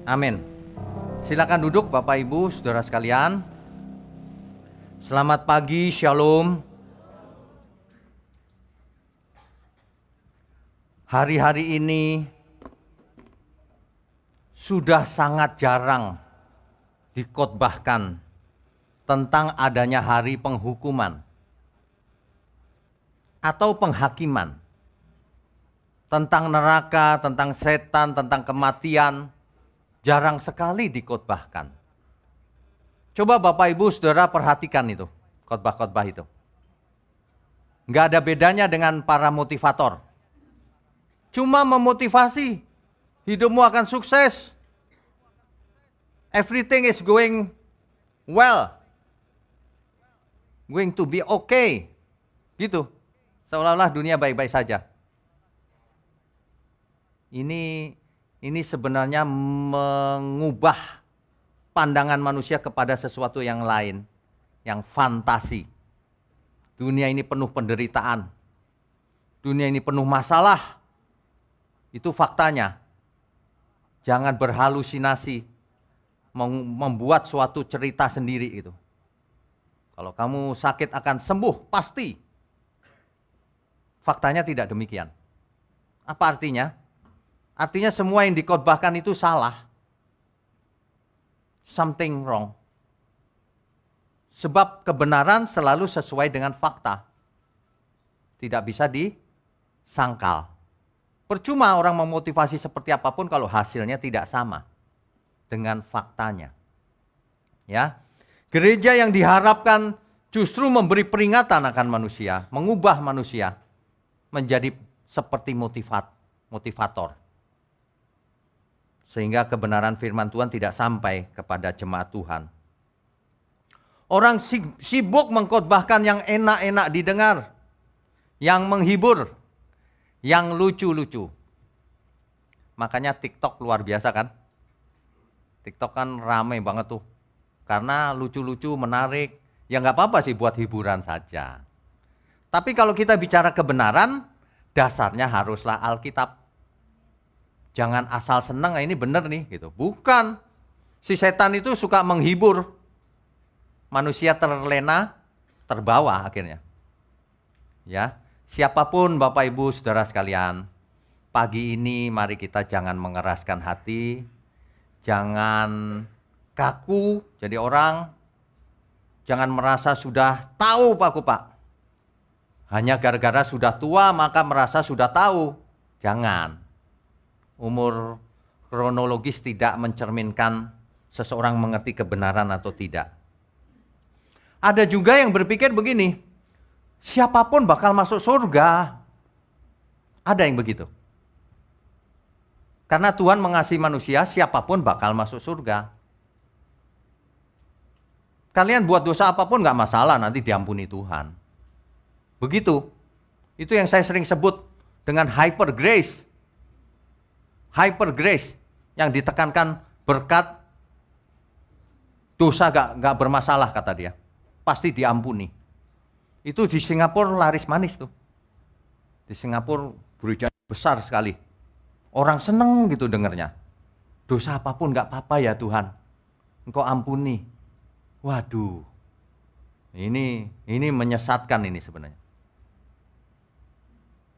Amin. Silakan duduk Bapak Ibu, Saudara sekalian. Selamat pagi, Shalom. Hari-hari ini sudah sangat jarang dikhotbahkan tentang adanya hari penghukuman atau penghakiman. Tentang neraka, tentang setan, tentang kematian, jarang sekali dikhotbahkan. Coba Bapak Ibu Saudara perhatikan itu, khotbah-khotbah itu. Nggak ada bedanya dengan para motivator. Cuma memotivasi, hidupmu akan sukses. Everything is going well. Going to be okay. Gitu. Seolah-olah dunia baik-baik saja. Ini sebenarnya mengubah pandangan manusia kepada sesuatu yang lain, yang fantasi. Dunia ini penuh penderitaan. Dunia ini penuh masalah. Itu faktanya. Jangan berhalusinasi, membuat suatu cerita sendiri itu. Kalau kamu sakit akan sembuh, pasti. Faktanya tidak demikian. Apa artinya? Artinya semua yang dikhotbahkan itu salah. Something wrong. Sebab kebenaran selalu sesuai dengan fakta. Tidak bisa disangkal. Percuma orang memotivasi seperti apapun kalau hasilnya tidak sama dengan faktanya. Ya. Gereja yang diharapkan justru memberi peringatan akan manusia, mengubah manusia menjadi seperti motivator. Sehingga kebenaran firman Tuhan tidak sampai kepada jemaat Tuhan. Orang sibuk mengkhotbahkan yang enak-enak didengar, yang menghibur, yang lucu-lucu. Makanya TikTok luar biasa kan? TikTok kan ramai banget tuh. Karena lucu-lucu, menarik. Ya nggak apa-apa sih buat hiburan saja. Tapi kalau kita bicara kebenaran, dasarnya haruslah Alkitab. Jangan asal senang, ini benar nih gitu. Bukan. Si setan itu suka menghibur. Manusia terlena, terbawa akhirnya. Ya, siapapun Bapak Ibu Saudara sekalian, pagi ini mari kita jangan mengeraskan hati, jangan kaku jadi orang, jangan merasa sudah tahu Pak. Hanya gara-gara sudah tua maka merasa sudah tahu. Jangan. Umur kronologis tidak mencerminkan seseorang mengerti kebenaran atau tidak. Ada juga yang berpikir begini, siapapun bakal masuk surga. Ada yang begitu. Karena Tuhan mengasihi manusia, siapapun bakal masuk surga. Kalian buat dosa apapun gak masalah, nanti diampuni Tuhan. Begitu. Itu yang saya sering sebut dengan hyper grace. Hyper grace yang ditekankan berkat dosa gak bermasalah kata dia. Pasti diampuni. Itu di Singapura laris manis tuh. Di Singapura gereja besar sekali. Orang seneng gitu dengernya. Dosa apapun gak apa-apa ya Tuhan. Engkau ampuni. Waduh. Ini menyesatkan ini sebenarnya.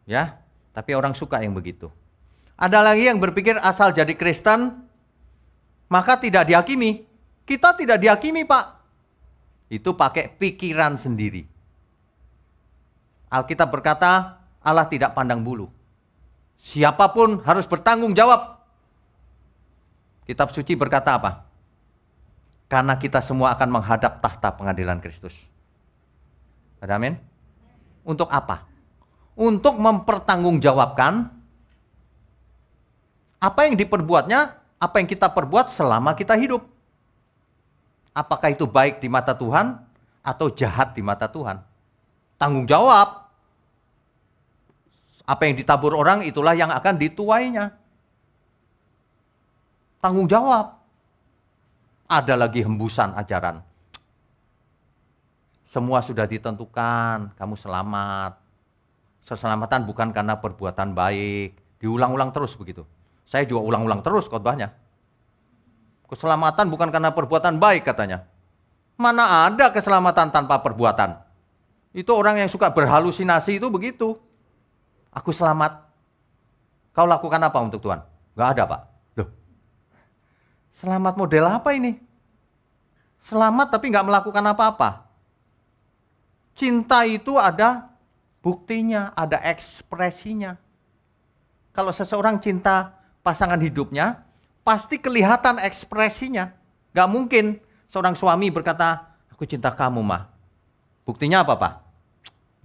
Ya, tapi orang suka yang begitu. Ada lagi yang berpikir asal jadi Kristen, maka tidak dihakimi. Kita tidak dihakimi Pak. Itu pakai pikiran sendiri. Alkitab berkata, Allah tidak pandang bulu. Siapapun harus bertanggung jawab. Kitab suci berkata apa? Karena kita semua akan menghadap tahta pengadilan Kristus. Amin? Untuk apa? Untuk mempertanggungjawabkan apa yang diperbuatnya, apa yang kita perbuat selama kita hidup. Apakah itu baik di mata Tuhan atau jahat di mata Tuhan? Tanggung jawab. Apa yang ditabur orang itulah yang akan dituainya. Tanggung jawab. Ada lagi hembusan ajaran. Semua sudah ditentukan, kamu selamat. Keselamatan bukan karena perbuatan baik. Diulang-ulang terus begitu. Saya juga ulang-ulang terus khotbahnya. Keselamatan bukan karena perbuatan baik katanya. Mana ada keselamatan tanpa perbuatan? Itu orang yang suka berhalusinasi itu begitu. Aku selamat. Kau lakukan apa untuk Tuhan? Gak ada, Pak. Loh, selamat model apa ini? Selamat tapi gak melakukan apa-apa. Cinta itu ada buktinya, ada ekspresinya. Kalau seseorang cinta pasangan hidupnya, pasti kelihatan ekspresinya. Gak mungkin seorang suami berkata, aku cinta kamu, mah. Buktinya apa, Pak?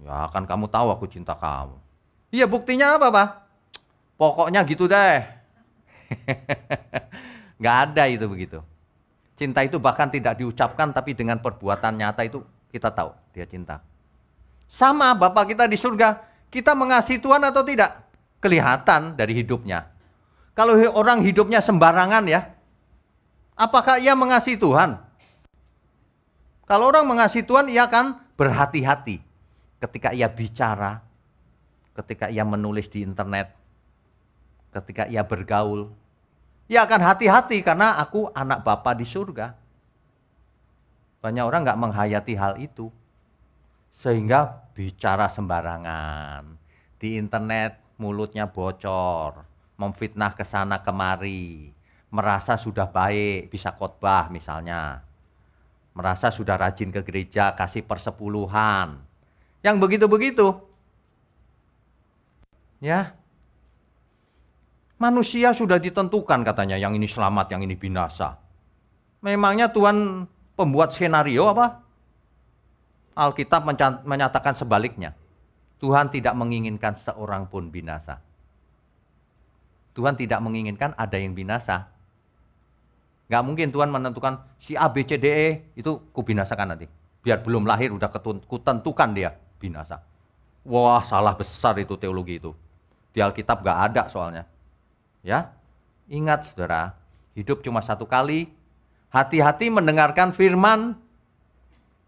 Ya kan kamu tahu aku cinta kamu. Iya, buktinya apa, Pak? Pokoknya gitu deh. Gak ada itu begitu. Cinta itu bahkan tidak diucapkan, tapi dengan perbuatan nyata itu kita tahu dia cinta. Sama Bapak kita di surga, kita mengasihi Tuhan atau tidak? Kelihatan dari hidupnya. Kalau orang hidupnya sembarangan ya, apakah ia mengasihi Tuhan? Kalau orang mengasihi Tuhan, ia akan berhati-hati ketika ia bicara, ketika ia menulis di internet, ketika ia bergaul. Ia akan hati-hati karena aku anak Bapa di surga. Banyak orang nggak menghayati hal itu. Sehingga bicara sembarangan. Di internet mulutnya bocor, memfitnah ke sana kemari, merasa sudah baik, bisa khotbah misalnya. Merasa sudah rajin ke gereja, kasih persepuluhan. Yang begitu-begitu. Ya. Manusia sudah ditentukan katanya, yang ini selamat, yang ini binasa. Memangnya Tuhan pembuat skenario apa? Alkitab menyatakan sebaliknya. Tuhan tidak menginginkan seorang pun binasa. Tuhan tidak menginginkan ada yang binasa. Gak mungkin Tuhan menentukan si A, B, C, D, E itu kubinasakan nanti. Biar belum lahir udah kutentukan dia binasa. Wah, salah besar itu teologi itu. Di Alkitab gak ada soalnya. Ya, ingat saudara, hidup cuma satu kali. Hati-hati mendengarkan firman.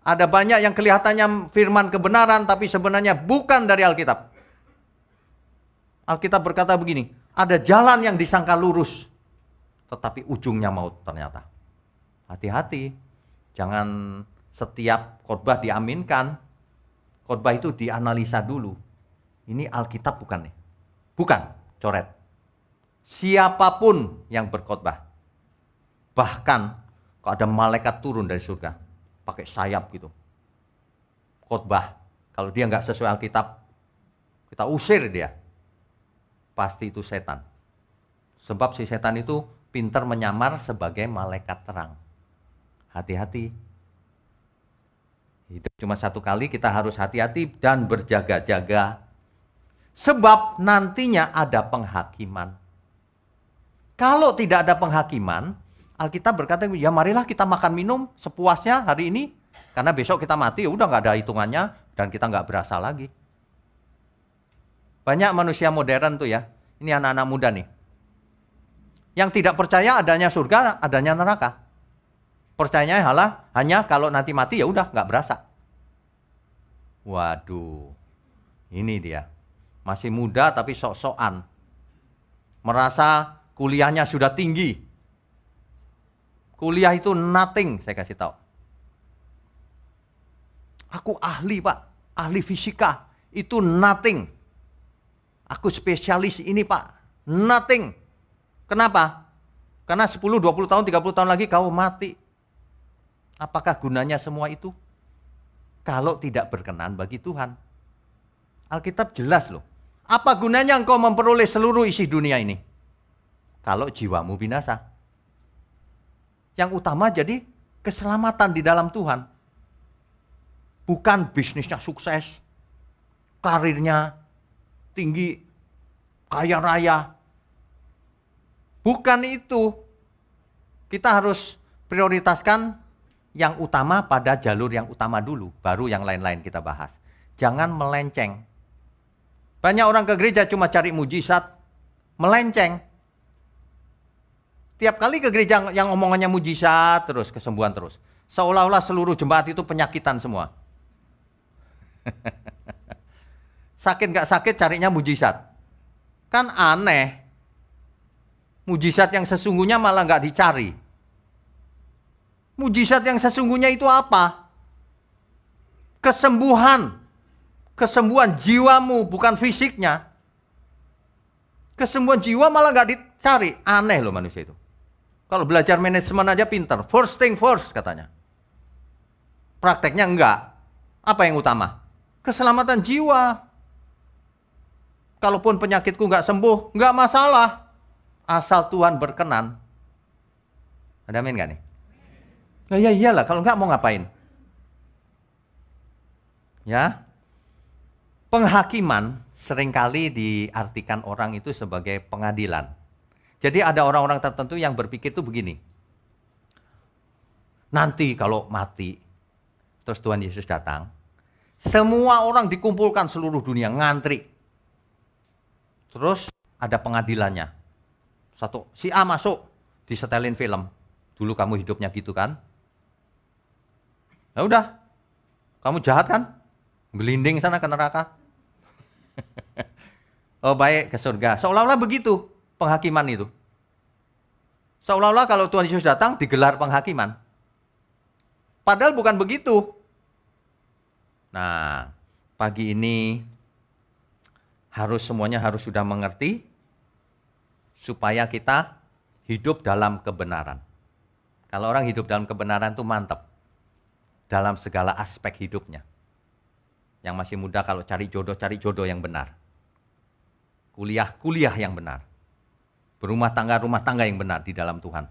Ada banyak yang kelihatannya firman kebenaran, tapi sebenarnya bukan dari Alkitab. Alkitab berkata begini, ada jalan yang disangka lurus, tetapi ujungnya maut ternyata. Hati-hati, jangan setiap khotbah diaminkan. Khotbah itu dianalisa dulu. Ini Alkitab bukan nih? Bukan, coret. Siapapun yang berkhotbah, bahkan kalau ada malaikat turun dari surga, pakai sayap gitu, khotbah, kalau dia nggak sesuai Alkitab, kita usir dia. Pasti itu setan. Sebab si setan itu pintar menyamar sebagai malaikat terang. Hati-hati. Hidup cuma satu kali, kita harus hati-hati dan berjaga-jaga. Sebab nantinya ada penghakiman. Kalau tidak ada penghakiman, Alkitab berkata, ya marilah kita makan minum sepuasnya hari ini. Karena besok kita mati, ya udah nggak ada hitungannya dan kita nggak berasa lagi. Banyak manusia modern tuh ya, ini anak-anak muda nih. Yang tidak percaya adanya surga, adanya neraka. Percayanya hanya kalau nanti mati ya udah nggak berasa. Waduh, ini dia. Masih muda tapi sok-sokan. Merasa kuliahnya sudah tinggi. Kuliah itu nothing, saya kasih tahu. Aku ahli, Pak, ahli fisika, itu nothing. Aku spesialis ini, Pak, nothing. Kenapa? Karena 10, 20 tahun, 30 tahun lagi kau mati. Apakah gunanya semua itu? Kalau tidak berkenan bagi Tuhan. Alkitab jelas loh. Apa gunanya engkau memperoleh seluruh isi dunia ini? Kalau jiwamu binasa. Yang utama jadi keselamatan di dalam Tuhan. Bukan bisnisnya sukses, karirnya tinggi, kaya raya. Bukan itu. Kita harus prioritaskan yang utama pada jalur yang utama dulu, baru yang lain-lain kita bahas. Jangan melenceng. Banyak orang ke gereja cuma cari mujizat, melenceng. Tiap kali ke gereja yang omongannya mujizat terus, kesembuhan terus. Seolah-olah seluruh jemaat itu penyakitan semua. Sakit gak sakit carinya mujizat. Kan aneh. Mujizat yang sesungguhnya malah gak dicari. Mujizat yang sesungguhnya itu apa? Kesembuhan. Kesembuhan jiwamu, bukan fisiknya. Kesembuhan jiwa malah nggak dicari. Aneh loh manusia itu. Kalau belajar manajemen aja pinter. First thing first katanya. Prakteknya enggak. Apa yang utama? Keselamatan jiwa. Kalaupun penyakitku nggak sembuh, nggak masalah. Asal Tuhan berkenan. Ada amin nggak nih? Nah, ya iyalah, kalau nggak mau ngapain? Ya, penghakiman seringkali diartikan orang itu sebagai pengadilan. Jadi ada orang-orang tertentu yang berpikir itu begini. Nanti kalau mati, terus Tuhan Yesus datang, semua orang dikumpulkan seluruh dunia, ngantri. Terus ada pengadilannya. Satu, si A masuk, disetelin film. Dulu kamu hidupnya gitu kan? Ya udah, kamu jahat kan? Gelinding sana ke neraka. Oh baik, ke surga. Seolah-olah begitu penghakiman itu. Seolah-olah kalau Tuhan Yesus datang digelar penghakiman. Padahal bukan begitu. Nah, pagi ini semuanya harus sudah mengerti supaya kita hidup dalam kebenaran. Kalau orang hidup dalam kebenaran itu mantap. Dalam segala aspek hidupnya. Yang masih muda kalau cari jodoh yang benar. Kuliah yang benar. Rumah tangga yang benar di dalam Tuhan.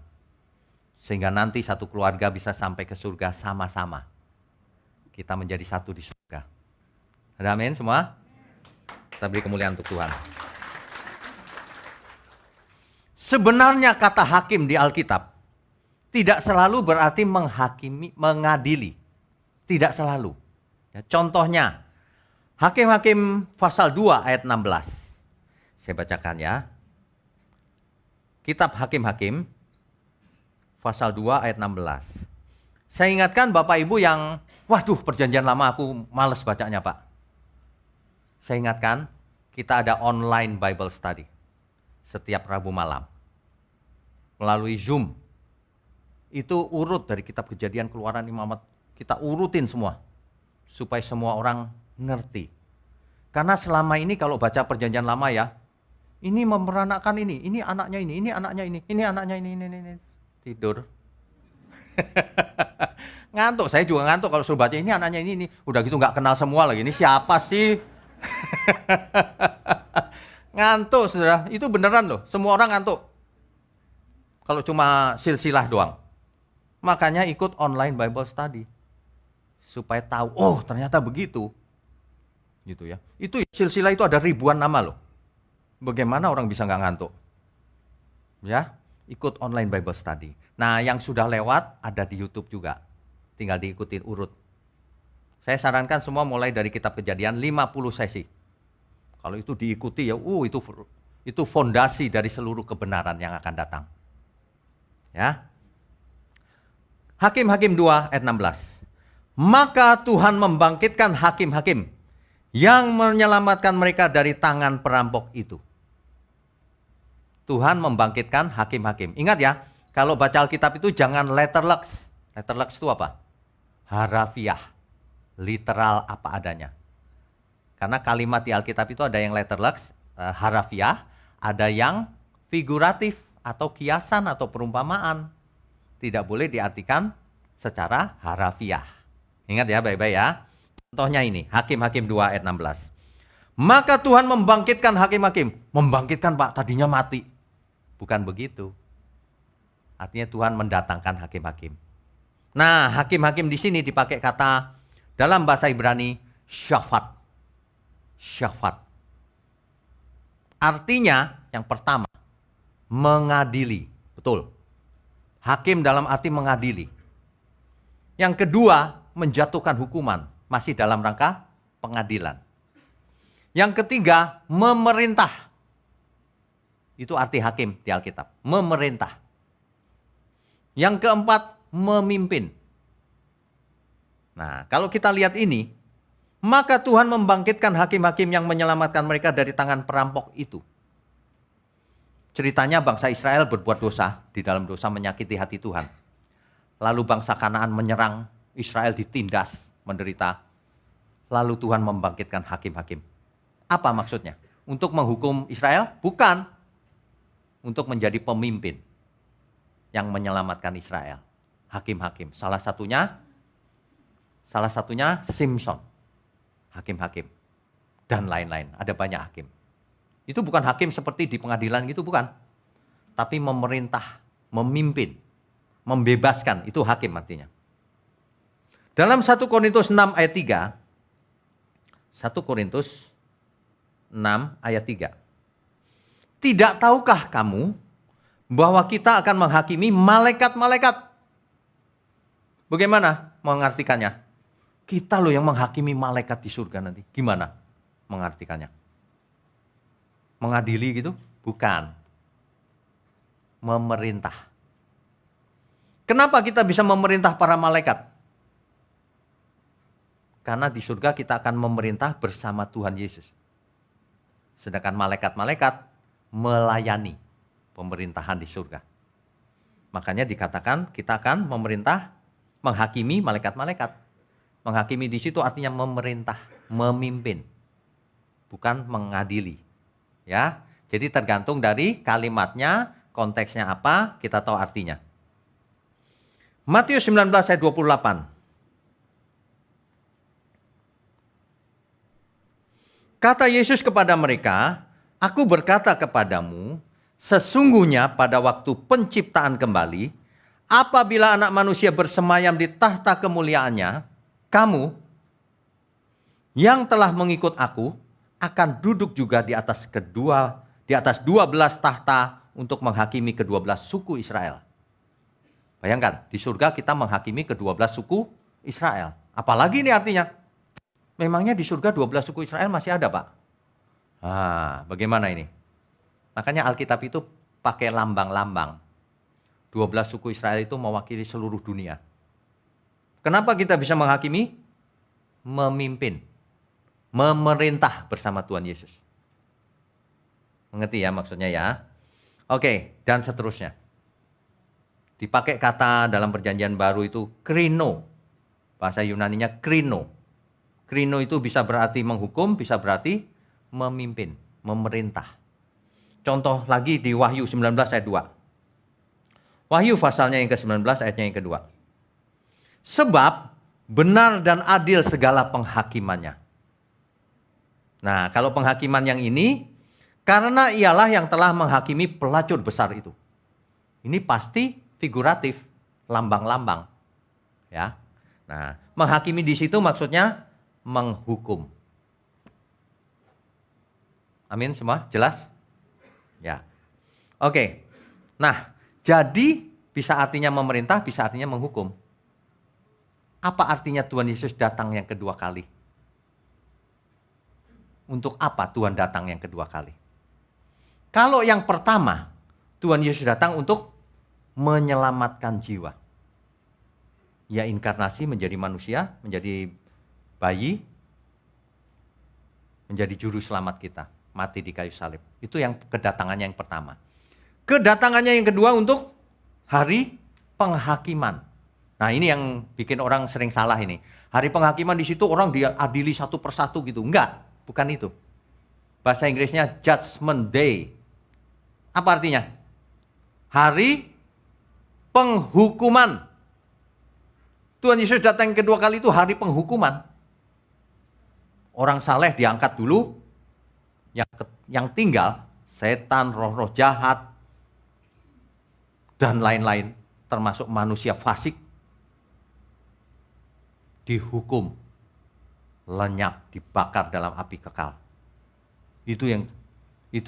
Sehingga nanti satu keluarga bisa sampai ke surga sama-sama. Kita menjadi satu di surga. Ada amin semua? Kita beri kemuliaan untuk Tuhan. Sebenarnya kata hakim di Alkitab tidak selalu berarti menghakimi, mengadili. Tidak selalu. Ya, contohnya, Hakim-Hakim pasal 2 ayat 16. Saya bacakan ya. Kitab Hakim-Hakim pasal 2 ayat 16. Saya ingatkan Bapak Ibu yang, waduh perjanjian lama aku males bacanya Pak. Saya ingatkan, kita ada online Bible study. Setiap Rabu malam. Melalui Zoom. Itu urut dari kitab Kejadian, Keluaran, Imamat. Kita urutin semua. Supaya semua orang ngerti. Karena selama ini kalau baca perjanjian lama ya, ini memperanakan ini anaknya ini anaknya ini anaknya ini. Tidur. Ngantuk, saya juga ngantuk kalau suruh baca ini anaknya ini. Udah gitu nggak kenal semua lagi, ini siapa sih? Ngantuk saudara, itu beneran loh, semua orang ngantuk. Kalau cuma silsilah doang. Makanya ikut online Bible study. Supaya tahu, oh ternyata begitu. Gitu ya. Itu silsilah itu ada ribuan nama loh. Bagaimana orang bisa nggak ngantuk? Ya, ikut online Bible study. Nah, yang sudah lewat ada di YouTube juga. Tinggal diikutin urut. Saya sarankan semua mulai dari kitab Kejadian 50 sesi. Kalau itu diikuti ya, itu fondasi dari seluruh kebenaran yang akan datang. Ya. Hakim-Hakim 2 ayat 16. Maka Tuhan membangkitkan hakim-hakim yang menyelamatkan mereka dari tangan perampok itu. Tuhan membangkitkan hakim-hakim. Ingat ya, kalau baca Alkitab itu jangan letterlux. Letterlux itu apa? Harafiah. Literal apa adanya. Karena kalimat di Alkitab itu ada yang letterlux, harafiah, ada yang figuratif atau kiasan atau perumpamaan. Tidak boleh diartikan secara harafiah. Ingat ya baik-baik ya. Contohnya ini, Hakim-Hakim 2 ayat 16. Maka Tuhan membangkitkan hakim-hakim. Membangkitkan Pak, tadinya mati. Bukan begitu. Artinya Tuhan mendatangkan hakim-hakim. Nah, hakim-hakim di sini dipakai kata dalam bahasa Ibrani syafat. Syafat. Artinya yang pertama, mengadili. Betul. Hakim dalam arti mengadili. Yang kedua, menjatuhkan hukuman. Masih dalam rangka pengadilan. Yang ketiga, memerintah. Itu arti hakim di Alkitab. Memerintah. Yang keempat, memimpin. Nah, kalau kita lihat ini, maka Tuhan membangkitkan hakim-hakim yang menyelamatkan mereka dari tangan perampok itu. Ceritanya bangsa Israel berbuat dosa, di dalam dosa menyakiti hati Tuhan. Lalu bangsa Kanaan menyerang, Israel ditindas, menderita. Lalu Tuhan membangkitkan hakim-hakim. Apa maksudnya? Untuk menghukum Israel? Bukan. Untuk menjadi pemimpin yang menyelamatkan Israel. Hakim-hakim. Salah satunya Simpson. Hakim-hakim. Dan lain-lain. Ada banyak hakim. Itu bukan hakim seperti di pengadilan gitu, bukan. Tapi memerintah, memimpin, membebaskan. Itu hakim artinya. Dalam 1 Korintus 6 ayat 3. 1 Korintus 6 ayat 3. Tidak tahukah kamu bahwa kita akan menghakimi malaikat-malaikat? Bagaimana mengartikannya? Kita loh yang menghakimi malaikat di surga nanti. Gimana mengartikannya? Mengadili gitu? Bukan. Memerintah. Kenapa kita bisa memerintah para malaikat? Karena di surga kita akan memerintah bersama Tuhan Yesus. Sedangkan malaikat-malaikat melayani pemerintahan di surga. Makanya dikatakan kita akan memerintah, menghakimi malaikat-malaikat. Menghakimi di situ artinya memerintah, memimpin. Bukan mengadili. Ya, jadi tergantung dari kalimatnya, konteksnya apa, kita tahu artinya. Matius 19 ayat 28. Kata Yesus kepada mereka, aku berkata kepadamu, sesungguhnya pada waktu penciptaan kembali, apabila anak manusia bersemayam di tahta kemuliaannya, kamu yang telah mengikut aku akan duduk juga di atas 12 tahta untuk menghakimi ke-12 suku Israel. Bayangkan, di surga kita menghakimi ke-12 suku Israel. Apalagi ini artinya? Memangnya di surga 12 suku Israel masih ada, Pak? Bagaimana ini? Makanya Alkitab itu pakai lambang-lambang. 12 suku Israel itu mewakili seluruh dunia. Kenapa kita bisa menghakimi? Memimpin. Memerintah bersama Tuhan Yesus. Mengerti ya maksudnya ya? Oke, dan seterusnya. Dipakai kata dalam perjanjian baru itu krino. Bahasa Yunaninya krino. Krino itu bisa berarti menghukum, bisa berarti memimpin, memerintah. Contoh lagi di Wahyu 19 ayat 2. Wahyu pasalnya yang ke-19 ayatnya yang kedua. Sebab benar dan adil segala penghakimannya. Nah, kalau penghakiman yang ini, karena ialah yang telah menghakimi pelacur besar itu. Ini pasti figuratif, lambang-lambang. Ya. Nah, menghakimi di situ maksudnya menghukum. Amin semua? Jelas? Ya. Oke. Nah, jadi bisa artinya memerintah, bisa artinya menghukum. Apa artinya Tuhan Yesus datang yang kedua kali? Untuk apa Tuhan datang yang kedua kali? Kalau yang pertama, Tuhan Yesus datang untuk menyelamatkan jiwa. Ya inkarnasi menjadi manusia, menjadi bayi, menjadi juru selamat kita, mati di kayu salib. Itu yang kedatangannya yang pertama. Kedatangannya yang kedua untuk hari penghakiman. Nah ini yang bikin orang sering salah ini. Hari penghakiman di situ orang diadili satu persatu gitu. Enggak, bukan itu. Bahasa Inggrisnya Judgment Day. Apa artinya? Hari penghukuman. Tuhan Yesus datang yang kedua kali itu hari penghukuman. Orang saleh diangkat dulu, yang tinggal setan, roh-roh jahat, dan lain-lain, termasuk manusia fasik, dihukum, lenyap, dibakar dalam api kekal. Itu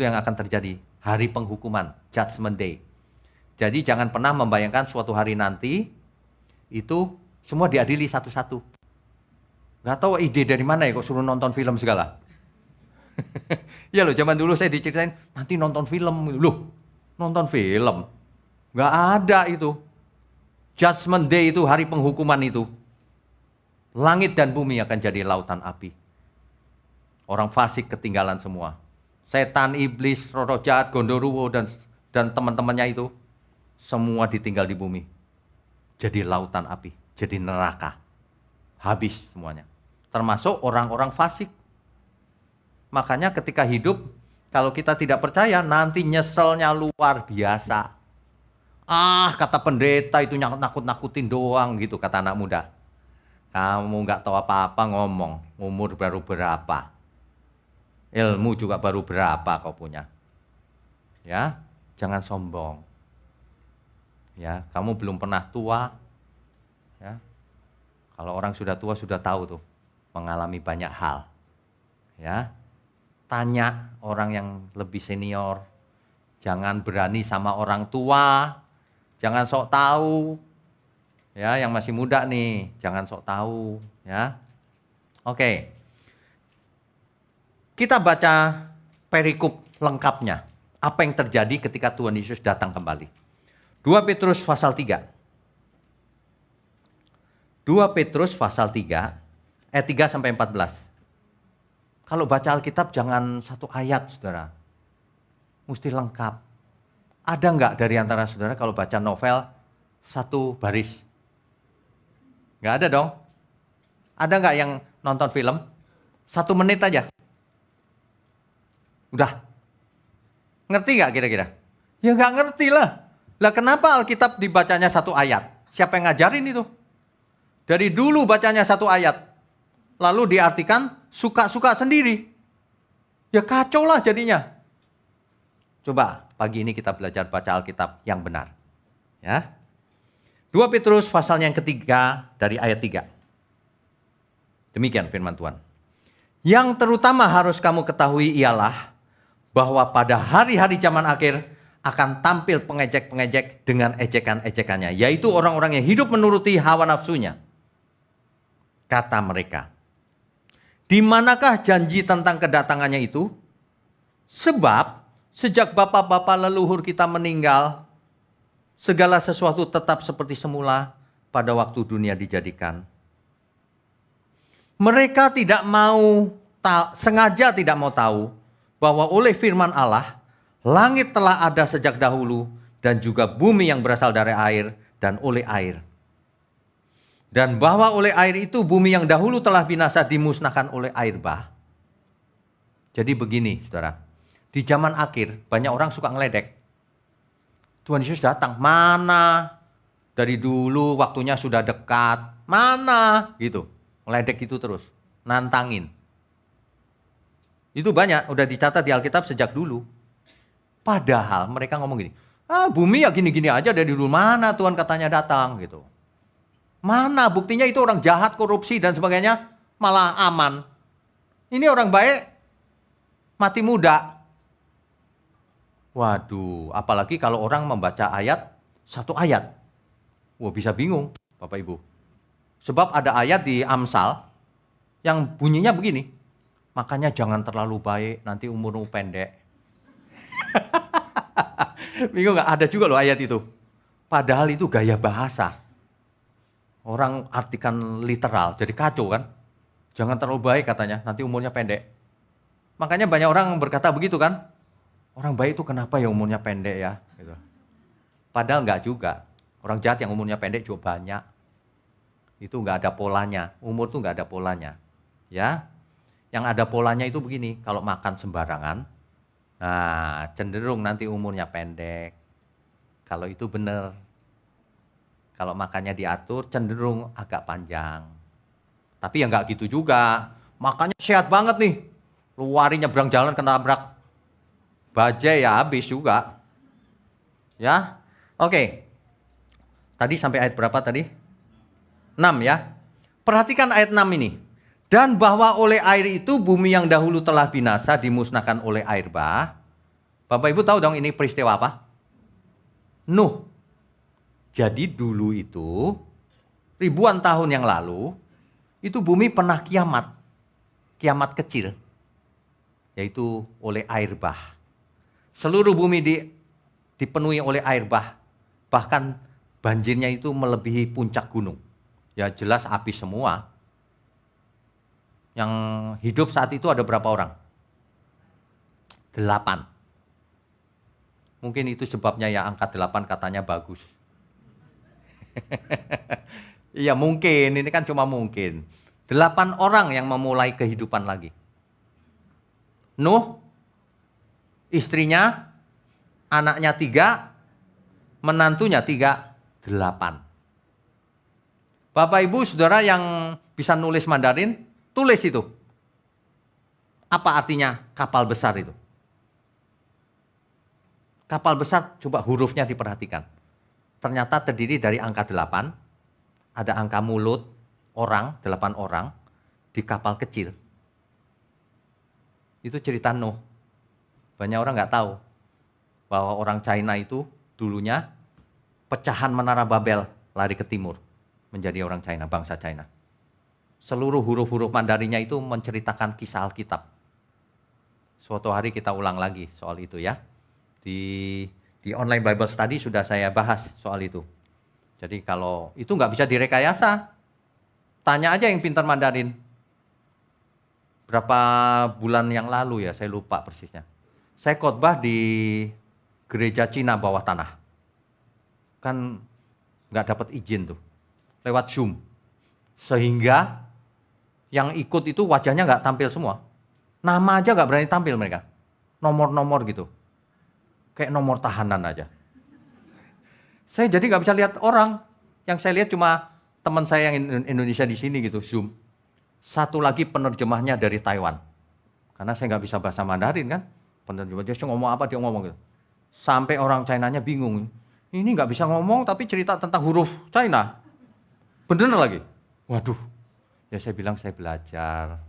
yang akan terjadi, hari penghukuman, Judgment Day. Jadi jangan pernah membayangkan suatu hari nanti, itu semua diadili satu-satu. Gak tahu ide dari mana ya kok suruh nonton film segala. Ya loh, zaman dulu saya diceritain, nanti nonton film. Loh, nonton film? Gak ada itu. Judgment Day itu, hari penghukuman itu. Langit dan bumi akan jadi lautan api. Orang fasik ketinggalan semua. Setan, iblis, roh jahat, gondoruo, dan teman-temannya itu. Semua ditinggal di bumi. jadi lautan api, jadi neraka. Habis semuanya. Termasuk orang-orang fasik. Makanya ketika hidup, kalau kita tidak percaya, nanti nyeselnya luar biasa. Kata pendeta itu nakut-nakutin doang gitu, kata anak muda. Kamu nggak tahu apa-apa ngomong, umur baru berapa. Ilmu juga baru berapa kau punya. Ya, jangan sombong. Ya, kamu belum pernah tua. Ya. Kalau orang sudah tua sudah tahu tuh, mengalami banyak hal. Ya. Tanya orang yang lebih senior. Jangan berani sama orang tua. Jangan sok tahu. Ya, yang masih muda nih, jangan sok tahu, ya. Oke. Kita baca perikop lengkapnya. Apa yang terjadi ketika Tuhan Yesus datang kembali. 2 Petrus pasal 3. 2 Petrus pasal 3, ayat 3 sampai 14. Kalau baca Alkitab jangan satu ayat, saudara. Mesti lengkap. Ada nggak dari antara saudara kalau baca novel satu baris? Nggak ada dong. Ada nggak yang nonton film? 1 menit aja. Udah. Ngerti nggak kira-kira? Ya nggak ngerti lah. Lah kenapa Alkitab dibacanya 1 ayat? Siapa yang ngajarin itu? Dari dulu bacanya 1 ayat. Lalu diartikan suka-suka sendiri. Ya kacau lah jadinya. Coba pagi ini kita belajar baca Alkitab yang benar. Ya. 2 Petrus pasal yang ketiga dari ayat 3. Demikian firman Tuhan. Yang terutama harus kamu ketahui ialah bahwa pada hari-hari zaman akhir akan tampil pengejek-pengejek dengan ejekan-ejekannya. Yaitu orang-orang yang hidup menuruti hawa nafsunya. Kata mereka, di manakah janji tentang kedatangannya itu? Sebab sejak bapak-bapak leluhur kita meninggal, segala sesuatu tetap seperti semula pada waktu dunia dijadikan. Mereka tidak mau, sengaja tidak mau tahu bahwa oleh firman Allah, langit telah ada sejak dahulu dan juga bumi yang berasal dari air dan oleh air. Dan bahwa oleh air itu bumi yang dahulu telah binasa dimusnahkan oleh air bah. Jadi begini saudara, di zaman akhir banyak orang suka ngeledek. Tuhan Yesus datang, mana? Dari dulu waktunya sudah dekat, mana? Gitu, ngeledek itu terus, nantangin. Itu banyak, udah dicatat di Alkitab sejak dulu. Padahal mereka ngomong gini, bumi ya gini-gini aja dari dulu, mana Tuhan katanya datang gitu. Mana buktinya itu orang jahat, korupsi dan sebagainya, malah aman. Ini orang baik, mati muda. Waduh, apalagi kalau orang membaca ayat, 1 ayat. Wah bisa bingung Bapak Ibu. Sebab ada ayat di Amsal yang bunyinya begini. Makanya jangan terlalu baik, nanti umurmu pendek. Bingung gak? Ada juga loh ayat itu. Padahal itu gaya bahasa. Orang artikan literal, jadi kacau kan. Jangan terlalu baik katanya, nanti umurnya pendek. Makanya banyak orang berkata begitu kan. Orang baik itu kenapa ya umurnya pendek ya? Gitu. Padahal enggak juga. Orang jahat yang umurnya pendek juga banyak. Itu enggak ada polanya. Umur itu enggak ada polanya. Ya, yang ada polanya itu begini. Kalau makan sembarangan, nah cenderung nanti umurnya pendek. Kalau itu benar. Kalau makannya diatur, cenderung agak panjang. Tapi ya enggak gitu juga. Makannya sehat banget nih. Luari nyebrang jalan kena nabrak bajai ya habis juga. Ya. Oke. Tadi sampai ayat berapa tadi? 6 ya. Perhatikan ayat 6 ini. Dan bahwa oleh air itu bumi yang dahulu telah binasa dimusnahkan oleh air bah. Bapak Ibu tahu dong ini peristiwa apa? Nuh. Jadi dulu itu ribuan tahun yang lalu itu bumi pernah kiamat. Kiamat kecil. Yaitu oleh air bah. Seluruh bumi dipenuhi oleh air bah. Bahkan banjirnya itu melebihi puncak gunung. Ya jelas api semua. Yang hidup saat itu ada berapa orang? 8. Mungkin itu sebabnya ya angka 8 katanya bagus. Iya mungkin, ini kan cuma mungkin. 8 orang yang memulai kehidupan lagi. Nuh, istrinya, anaknya 3, menantunya 3, 8. Bapak Ibu Saudara yang bisa nulis Mandarin, tulis itu. Apa artinya kapal besar itu? Kapal besar, coba hurufnya diperhatikan. Ternyata terdiri dari angka 8, ada angka mulut, orang, 8 orang, di kapal kecil. Itu cerita Nuh. Banyak orang nggak tahu bahwa orang China itu dulunya pecahan Menara Babel lari ke timur. Menjadi orang China, bangsa China. Seluruh huruf-huruf Mandarinnya itu menceritakan kisah Alkitab. Suatu hari kita ulang lagi soal itu ya. Di online Bible Study sudah saya bahas soal itu. Jadi kalau itu nggak bisa direkayasa, tanya aja yang pintar Mandarin. Berapa bulan yang lalu ya, saya lupa persisnya. Saya khotbah di gereja Cina bawah tanah. Kan nggak dapat izin tuh, lewat Zoom. Sehingga yang ikut itu wajahnya nggak tampil semua. Nama aja nggak berani tampil mereka. Nomor-nomor gitu. Kayak nomor tahanan aja. Saya jadi nggak bisa lihat orang. Yang saya lihat cuma teman saya yang Indonesia di sini gitu, Zoom. Satu lagi penerjemahnya dari Taiwan. Karena saya nggak bisa bahasa Mandarin kan. Penerjemah dia ngomong apa, dia ngomong gitu. Sampai orang Chinanya bingung. Ini nggak bisa ngomong tapi cerita tentang huruf China. Bener lagi. Waduh. Ya saya bilang saya belajar.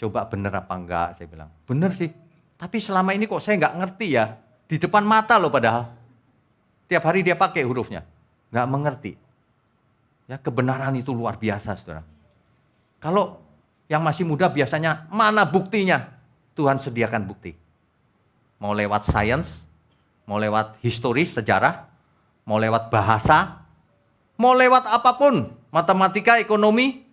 Coba bener apa enggak, saya bilang. Bener sih. Tapi selama ini kok saya nggak ngerti ya. Di depan mata loh padahal. Tiap hari dia pakai hurufnya. Nggak mengerti. Ya, kebenaran itu luar biasa, saudara. Kalau yang masih muda biasanya, mana buktinya? Tuhan sediakan bukti. Mau lewat sains, mau lewat historis, sejarah, mau lewat bahasa, mau lewat apapun, matematika, ekonomi.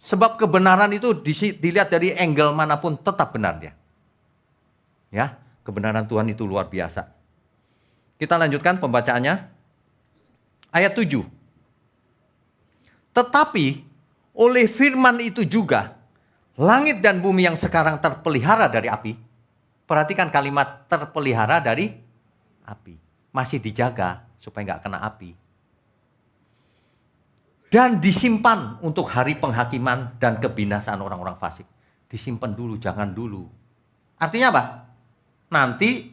Sebab kebenaran itu dilihat dari angle manapun tetap benar dia. Ya, kebenaran Tuhan itu luar biasa. Kita lanjutkan pembacaannya. Ayat 7. Tetapi oleh firman itu juga, langit dan bumi yang sekarang terpelihara dari api. Perhatikan kalimat terpelihara dari api. Masih dijaga supaya nggak kena api. Dan disimpan untuk hari penghakiman dan kebinasaan orang-orang fasik. Disimpan dulu, jangan dulu. Artinya apa? Nanti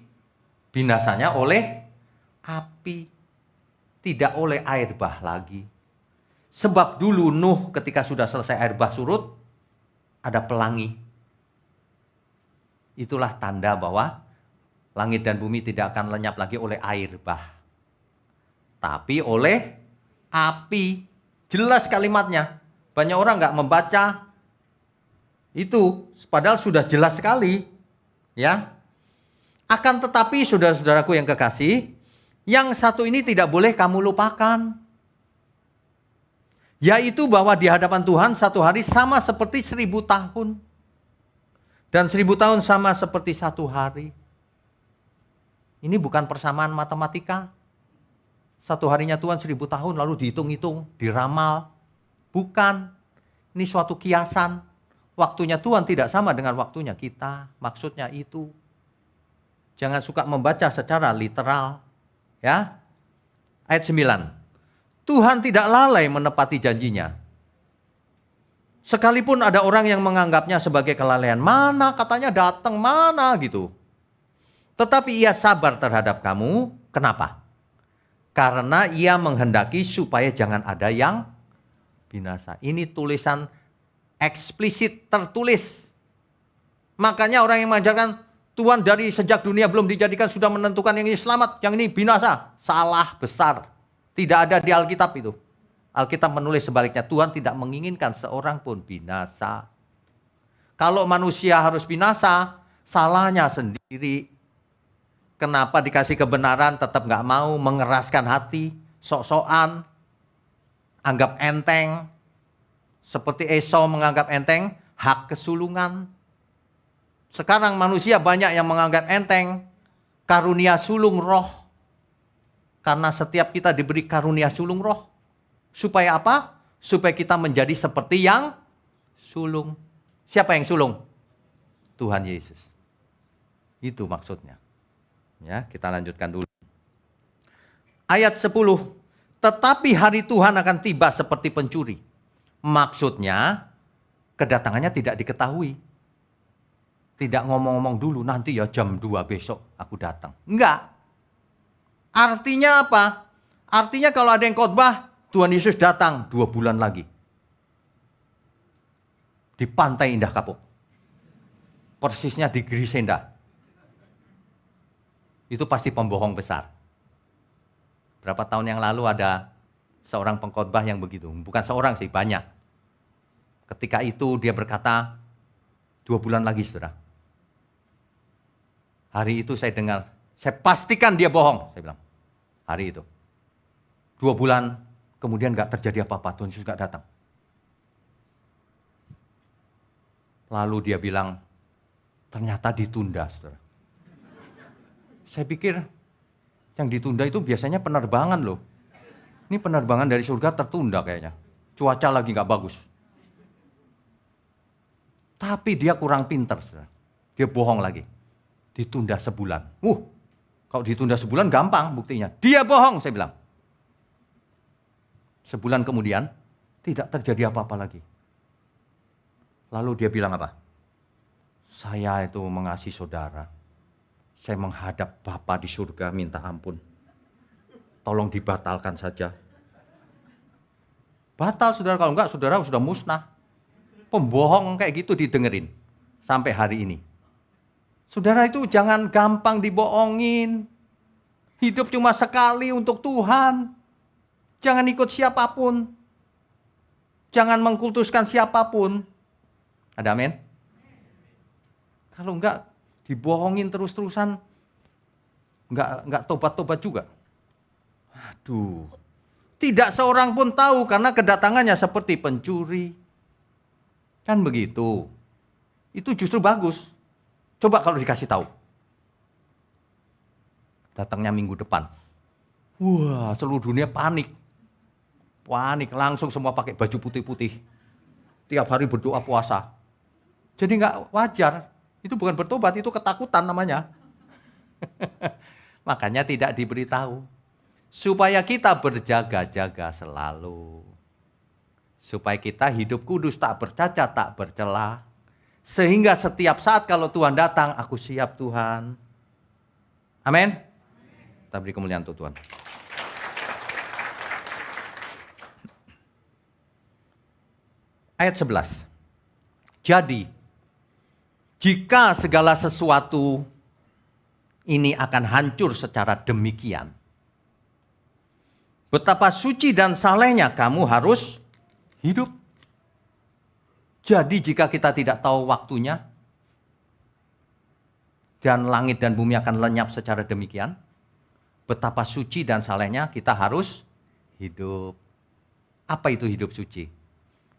binasanya oleh api. Tidak oleh air bah lagi. Sebab dulu Nuh ketika sudah selesai air bah surut, ada pelangi. Itulah tanda bahwa langit dan bumi tidak akan lenyap lagi oleh air bah. Tapi oleh api. Jelas kalimatnya. Banyak orang nggak membaca itu, padahal sudah jelas sekali. Ya. Akan tetapi saudara-saudaraku yang kekasih, yang satu ini tidak boleh kamu lupakan. Yaitu bahwa di hadapan Tuhan satu hari sama seperti 1000 tahun. Dan 1000 tahun sama seperti satu hari. Ini bukan persamaan matematika. Satu harinya Tuhan 1000 tahun lalu dihitung-hitung, diramal. Bukan. Ini suatu kiasan. Waktunya Tuhan tidak sama dengan waktunya kita. Maksudnya itu. Jangan suka membaca secara literal. Ya. Ayat 9. Tuhan tidak lalai menepati janjinya. Sekalipun ada orang yang menganggapnya sebagai kelalaian. Mana katanya datang, mana gitu. Tetapi ia sabar terhadap kamu. Kenapa? Karena ia menghendaki supaya jangan ada yang binasa. Ini tulisan eksplisit tertulis. Makanya orang yang mengajarkan Tuhan dari sejak dunia belum dijadikan sudah menentukan yang ini selamat, yang ini binasa. Salah besar. Tidak ada di Alkitab itu. Alkitab menulis sebaliknya, Tuhan tidak menginginkan seorang pun binasa. Kalau manusia harus binasa, salahnya sendiri. Kenapa dikasih kebenaran tetap nggak mau, mengeraskan hati, sok-sokan, anggap enteng. Seperti Esau menganggap enteng, hak kesulungan. Sekarang manusia banyak yang menganggap enteng, karunia sulung roh. Karena setiap kita diberi karunia sulung roh. Supaya apa? Supaya kita menjadi seperti yang sulung. Siapa yang sulung? Tuhan Yesus. Itu maksudnya. Ya, kita lanjutkan dulu. Ayat 10. Tetapi hari Tuhan akan tiba seperti pencuri. Maksudnya, kedatangannya tidak diketahui. Tidak ngomong-ngomong dulu, nanti ya jam 2 besok aku datang. Enggak. Artinya apa? Artinya kalau ada yang khotbah, Tuhan Yesus datang 2 bulan lagi. Di Pantai Indah Kapuk. Persisnya di Grisenda. Itu pasti pembohong besar. Berapa tahun yang lalu ada seorang pengkhotbah yang begitu. Bukan seorang sih, banyak. Ketika itu dia berkata, 2 bulan lagi saudara. Hari itu saya dengar, saya pastikan dia bohong. Saya bilang, hari itu. 2 bulan kemudian gak terjadi apa-apa, Tuhan Yesus gak datang. Lalu dia bilang, ternyata ditunda saudara. Saya pikir yang ditunda itu biasanya penerbangan loh. Ini penerbangan dari surga tertunda kayaknya. Cuaca lagi gak bagus. Tapi dia kurang pintar saudara. Dia bohong lagi. Ditunda sebulan. Kalau ditunda sebulan gampang buktinya. Dia bohong saya bilang. Sebulan kemudian tidak terjadi apa-apa lagi. Lalu dia bilang apa? Saya itu mengasihi saudara. Saya menghadap Bapa di surga minta ampun. Tolong dibatalkan saja. Batal saudara, kalau enggak saudara sudah musnah. Pembohong kayak gitu didengerin. Sampai hari ini. Saudara itu jangan gampang dibohongin. Hidup cuma sekali untuk Tuhan. Jangan ikut siapapun. Jangan mengkultuskan siapapun. Ada amin? Kalau enggak dibohongin terus-terusan, enggak tobat-tobat juga. Aduh. Tidak seorang pun tahu karena kedatangannya seperti pencuri. Kan begitu. Itu justru bagus. Coba kalau dikasih tahu. Datangnya minggu depan. Wah, seluruh dunia panik. Panik, langsung semua pakai baju putih-putih. Tiap hari berdoa puasa. Jadi nggak wajar. Itu bukan bertobat, itu ketakutan namanya. Makanya tidak diberitahu. Supaya kita berjaga-jaga selalu. Supaya kita hidup kudus, tak bercacat, tak bercela. Sehingga setiap saat kalau Tuhan datang, aku siap Tuhan. Amin. Kita beri kemuliaan untuk Tuhan. Ayat 11. Jadi, jika segala sesuatu ini akan hancur secara demikian, betapa suci dan salehnya kamu harus hidup. Jadi jika kita tidak tahu waktunya, dan langit dan bumi akan lenyap secara demikian, betapa suci dan salehnya kita harus hidup. Apa itu hidup suci?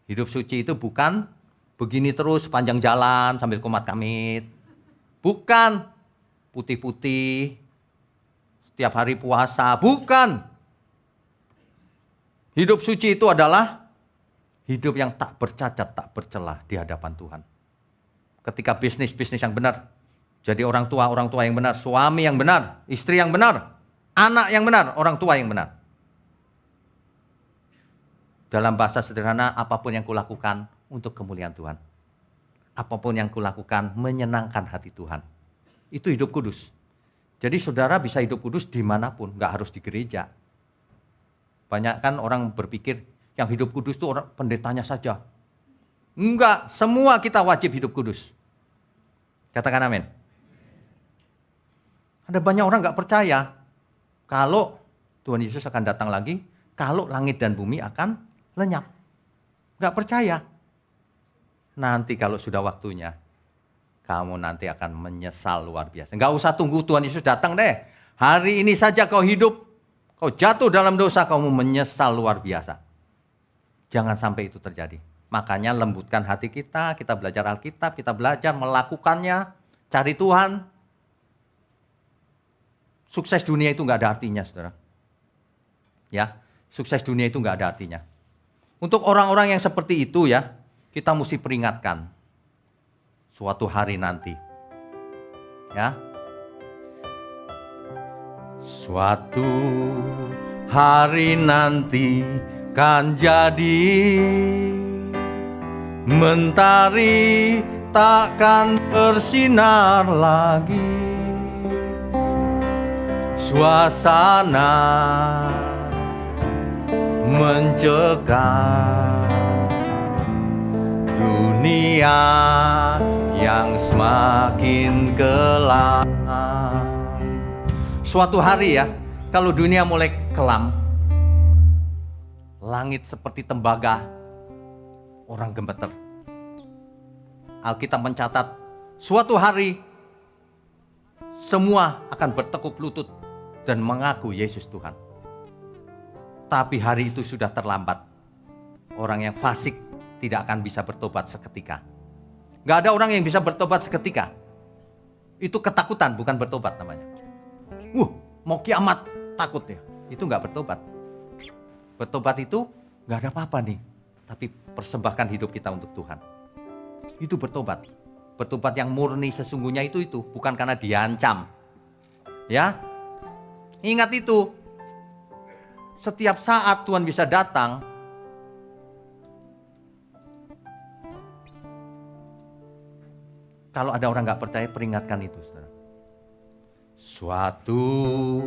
Hidup suci itu bukan begini terus sepanjang jalan sambil kumat kamit. Bukan putih-putih, setiap hari puasa. Bukan. Hidup suci itu adalah hidup yang tak bercacat, tak bercela di hadapan Tuhan. Ketika bisnis yang benar. Jadi orang tua yang benar. Suami yang benar. Istri yang benar. Anak yang benar. Orang tua yang benar. Dalam bahasa sederhana, apapun yang kulakukan untuk kemuliaan Tuhan. Apapun yang kulakukan menyenangkan hati Tuhan. Itu hidup kudus. Jadi saudara bisa hidup kudus dimanapun. Nggak harus di gereja. Banyak kan orang berpikir, yang hidup kudus itu orang pendetanya saja. Enggak, semua kita wajib hidup kudus. Katakan amin. Ada banyak orang enggak percaya kalau Tuhan Yesus akan datang lagi, kalau langit dan bumi akan lenyap. Enggak percaya. Nanti kalau sudah waktunya, kamu nanti akan menyesal luar biasa. Enggak usah tunggu Tuhan Yesus datang deh. Hari ini saja kau hidup, kau jatuh dalam dosa, kamu menyesal luar biasa. Jangan sampai itu terjadi. Makanya lembutkan hati kita belajar Alkitab, kita belajar melakukannya, cari Tuhan. Sukses dunia itu nggak ada artinya, saudara. Ya, sukses dunia itu nggak ada artinya. Untuk orang-orang yang seperti itu ya, kita mesti peringatkan suatu hari nanti. Ya. Suatu hari nanti kan jadi mentari takkan bersinar lagi. Suasana mencekam, dunia yang semakin kelam. Suatu hari ya, kalau dunia mulai kelam, langit seperti tembaga, orang gemeter. Alkitab mencatat, suatu hari semua akan bertekuk lutut dan mengaku Yesus Tuhan. Tapi hari itu sudah terlambat. Orang yang fasik tidak akan bisa bertobat seketika. Gak ada orang yang bisa bertobat seketika. Itu ketakutan, bukan bertobat namanya. Mau kiamat, takut ya. Itu gak bertobat. Bertobat itu gak ada apa-apa nih. Tapi persembahkan hidup kita untuk Tuhan. Itu bertobat. Bertobat yang murni sesungguhnya itu. Bukan karena diancam. Ya. Ingat itu. Setiap saat Tuhan bisa datang. Kalau ada orang gak percaya, peringatkan itu, saudara. Suatu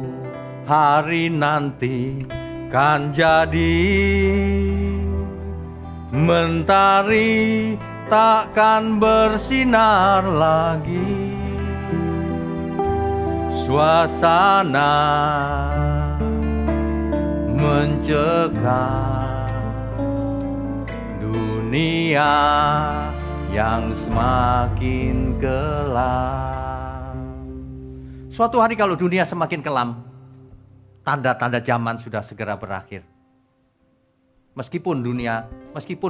hari nanti kan jadi mentari takkan bersinar lagi. Suasana mencekam, dunia yang semakin kelam. Suatu hari kalau dunia semakin kelam, tanda-tanda zaman sudah segera berakhir. Meskipun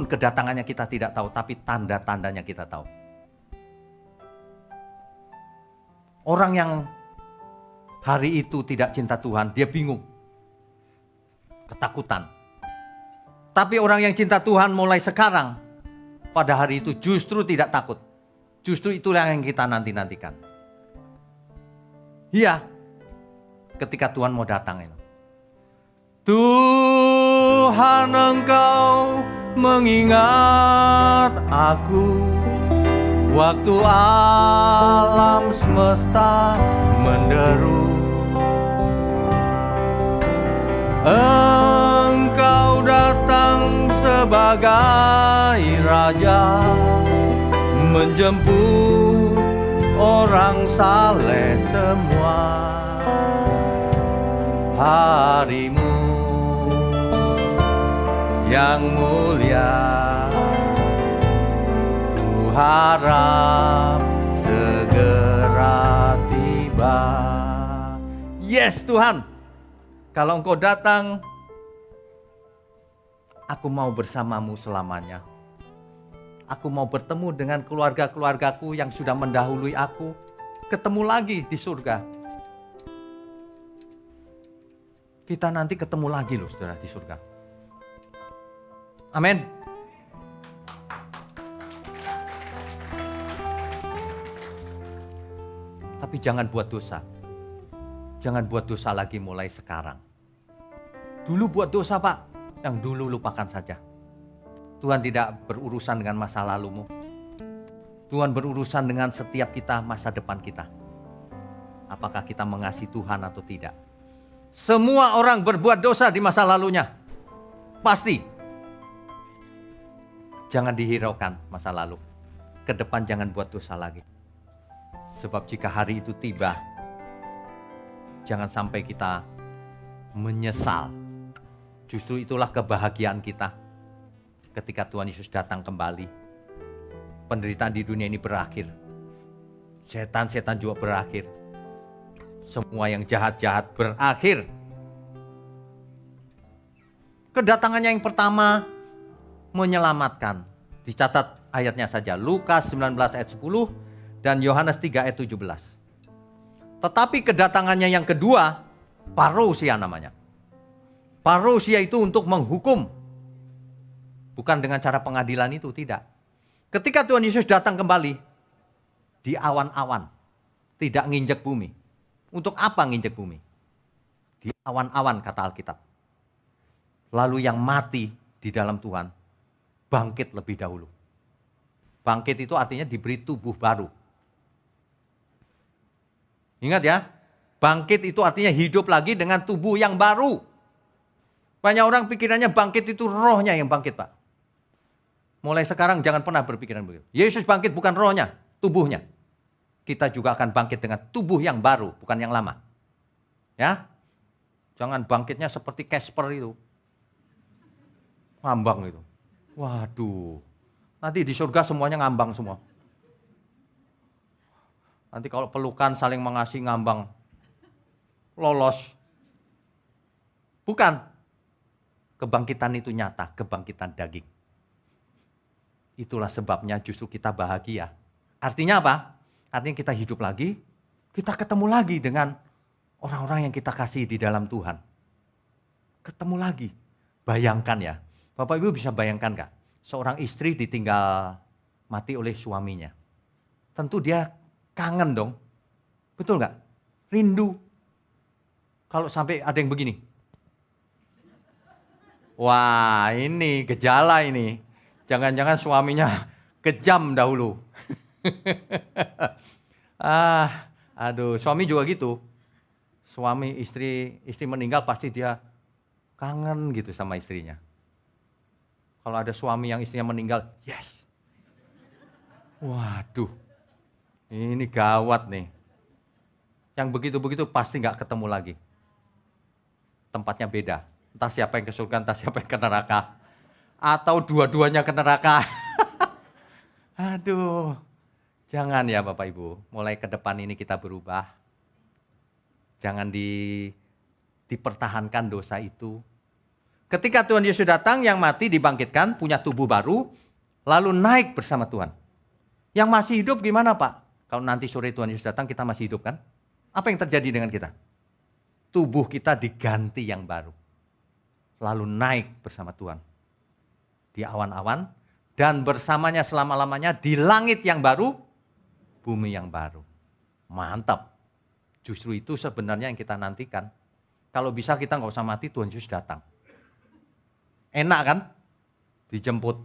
kedatangannya kita tidak tahu, tapi tanda-tandanya kita tahu. Orang yang hari itu tidak cinta Tuhan, dia bingung, ketakutan. Tapi orang yang cinta Tuhan mulai sekarang, pada hari itu justru tidak takut. Justru itulah yang kita nanti-nantikan. Iya, ketika Tuhan mau datang itu. Tuhan, Engkau mengingat aku waktu alam semesta menderu. Engkau datang sebagai Raja, menjemput orang saleh semua. Harimu yang mulia, ku harap segera tiba. Yes Tuhan, kalau Engkau datang, aku mau bersamamu selamanya. Aku mau bertemu dengan keluarga-keluargaku yang sudah mendahului aku. Ketemu lagi di surga. Kita nanti ketemu lagi loh saudara di surga. Amin. Tapi jangan buat dosa. Jangan buat dosa lagi mulai sekarang. Dulu buat dosa Pak, yang dulu lupakan saja. Tuhan tidak berurusan dengan masa lalumu. Tuhan berurusan dengan setiap kita, masa depan kita. Apakah kita mengasihi Tuhan atau tidak? Semua orang berbuat dosa di masa lalunya. Pasti. Jangan dihiraukan masa lalu. Ke depan jangan buat dosa lagi. Sebab jika hari itu tiba, jangan sampai kita menyesal. Justru itulah kebahagiaan kita. Ketika Tuhan Yesus datang kembali, penderitaan di dunia ini berakhir. Setan-setan juga berakhir. Semua yang jahat-jahat berakhir. Kedatangannya yang pertama menyelamatkan. Dicatat ayatnya saja. Lukas 19 ayat 10 dan Yohanes 3 ayat 17. Tetapi kedatangannya yang kedua, parousia namanya. Parousia itu untuk menghukum. Bukan dengan cara pengadilan itu, tidak. Ketika Tuhan Yesus datang kembali, di awan-awan, tidak nginjek bumi. Untuk apa nginjek bumi? Di awan-awan kata Alkitab. Lalu yang mati di dalam Tuhan, bangkit lebih dahulu. Bangkit itu artinya diberi tubuh baru. Ingat ya, bangkit itu artinya hidup lagi dengan tubuh yang baru. Banyak orang pikirannya bangkit itu rohnya yang bangkit, Pak. Mulai sekarang jangan pernah berpikiran begitu. Yesus bangkit bukan rohnya, tubuhnya. Kita juga akan bangkit dengan tubuh yang baru, bukan yang lama. Ya, jangan bangkitnya seperti Casper itu. Ngambang itu. Waduh, nanti di surga semuanya ngambang semua. Nanti kalau pelukan saling mengasihi ngambang. Lolos. Bukan. Kebangkitan itu nyata, kebangkitan daging. Itulah sebabnya justru kita bahagia. Artinya apa? Artinya kita hidup lagi, kita ketemu lagi dengan orang-orang yang kita kasih di dalam Tuhan. Ketemu lagi. Bayangkan ya, Bapak Ibu bisa bayangkan gak? Seorang istri ditinggal mati oleh suaminya. Tentu dia kangen dong. Betul gak? Rindu. Kalau sampai ada yang begini. Wah, ini gejala ini. Jangan-jangan suaminya kejam dahulu. Aduh, suami juga gitu. Suami istri meninggal pasti dia kangen gitu sama istrinya. Kalau ada suami yang istrinya meninggal, yes. Waduh, ini gawat nih. Yang begitu-begitu pasti nggak ketemu lagi. Tempatnya beda. Entah siapa yang ke surga, entah siapa yang ke neraka. Atau dua-duanya ke neraka. Aduh, jangan ya Bapak Ibu. Mulai ke depan ini kita berubah. Jangan dipertahankan dosa itu. Ketika Tuhan Yesus datang, yang mati dibangkitkan, punya tubuh baru, lalu naik bersama Tuhan. Yang masih hidup gimana Pak? Kalau nanti sore Tuhan Yesus datang, kita masih hidup kan? Apa yang terjadi dengan kita? Tubuh kita diganti yang baru. Lalu naik bersama Tuhan. Di awan-awan, dan bersamanya selama-lamanya di langit yang baru, bumi yang baru. Mantap. Justru itu sebenarnya yang kita nantikan. Kalau bisa kita nggak usah mati, Tuhan Yesus datang. Enak kan? Dijemput.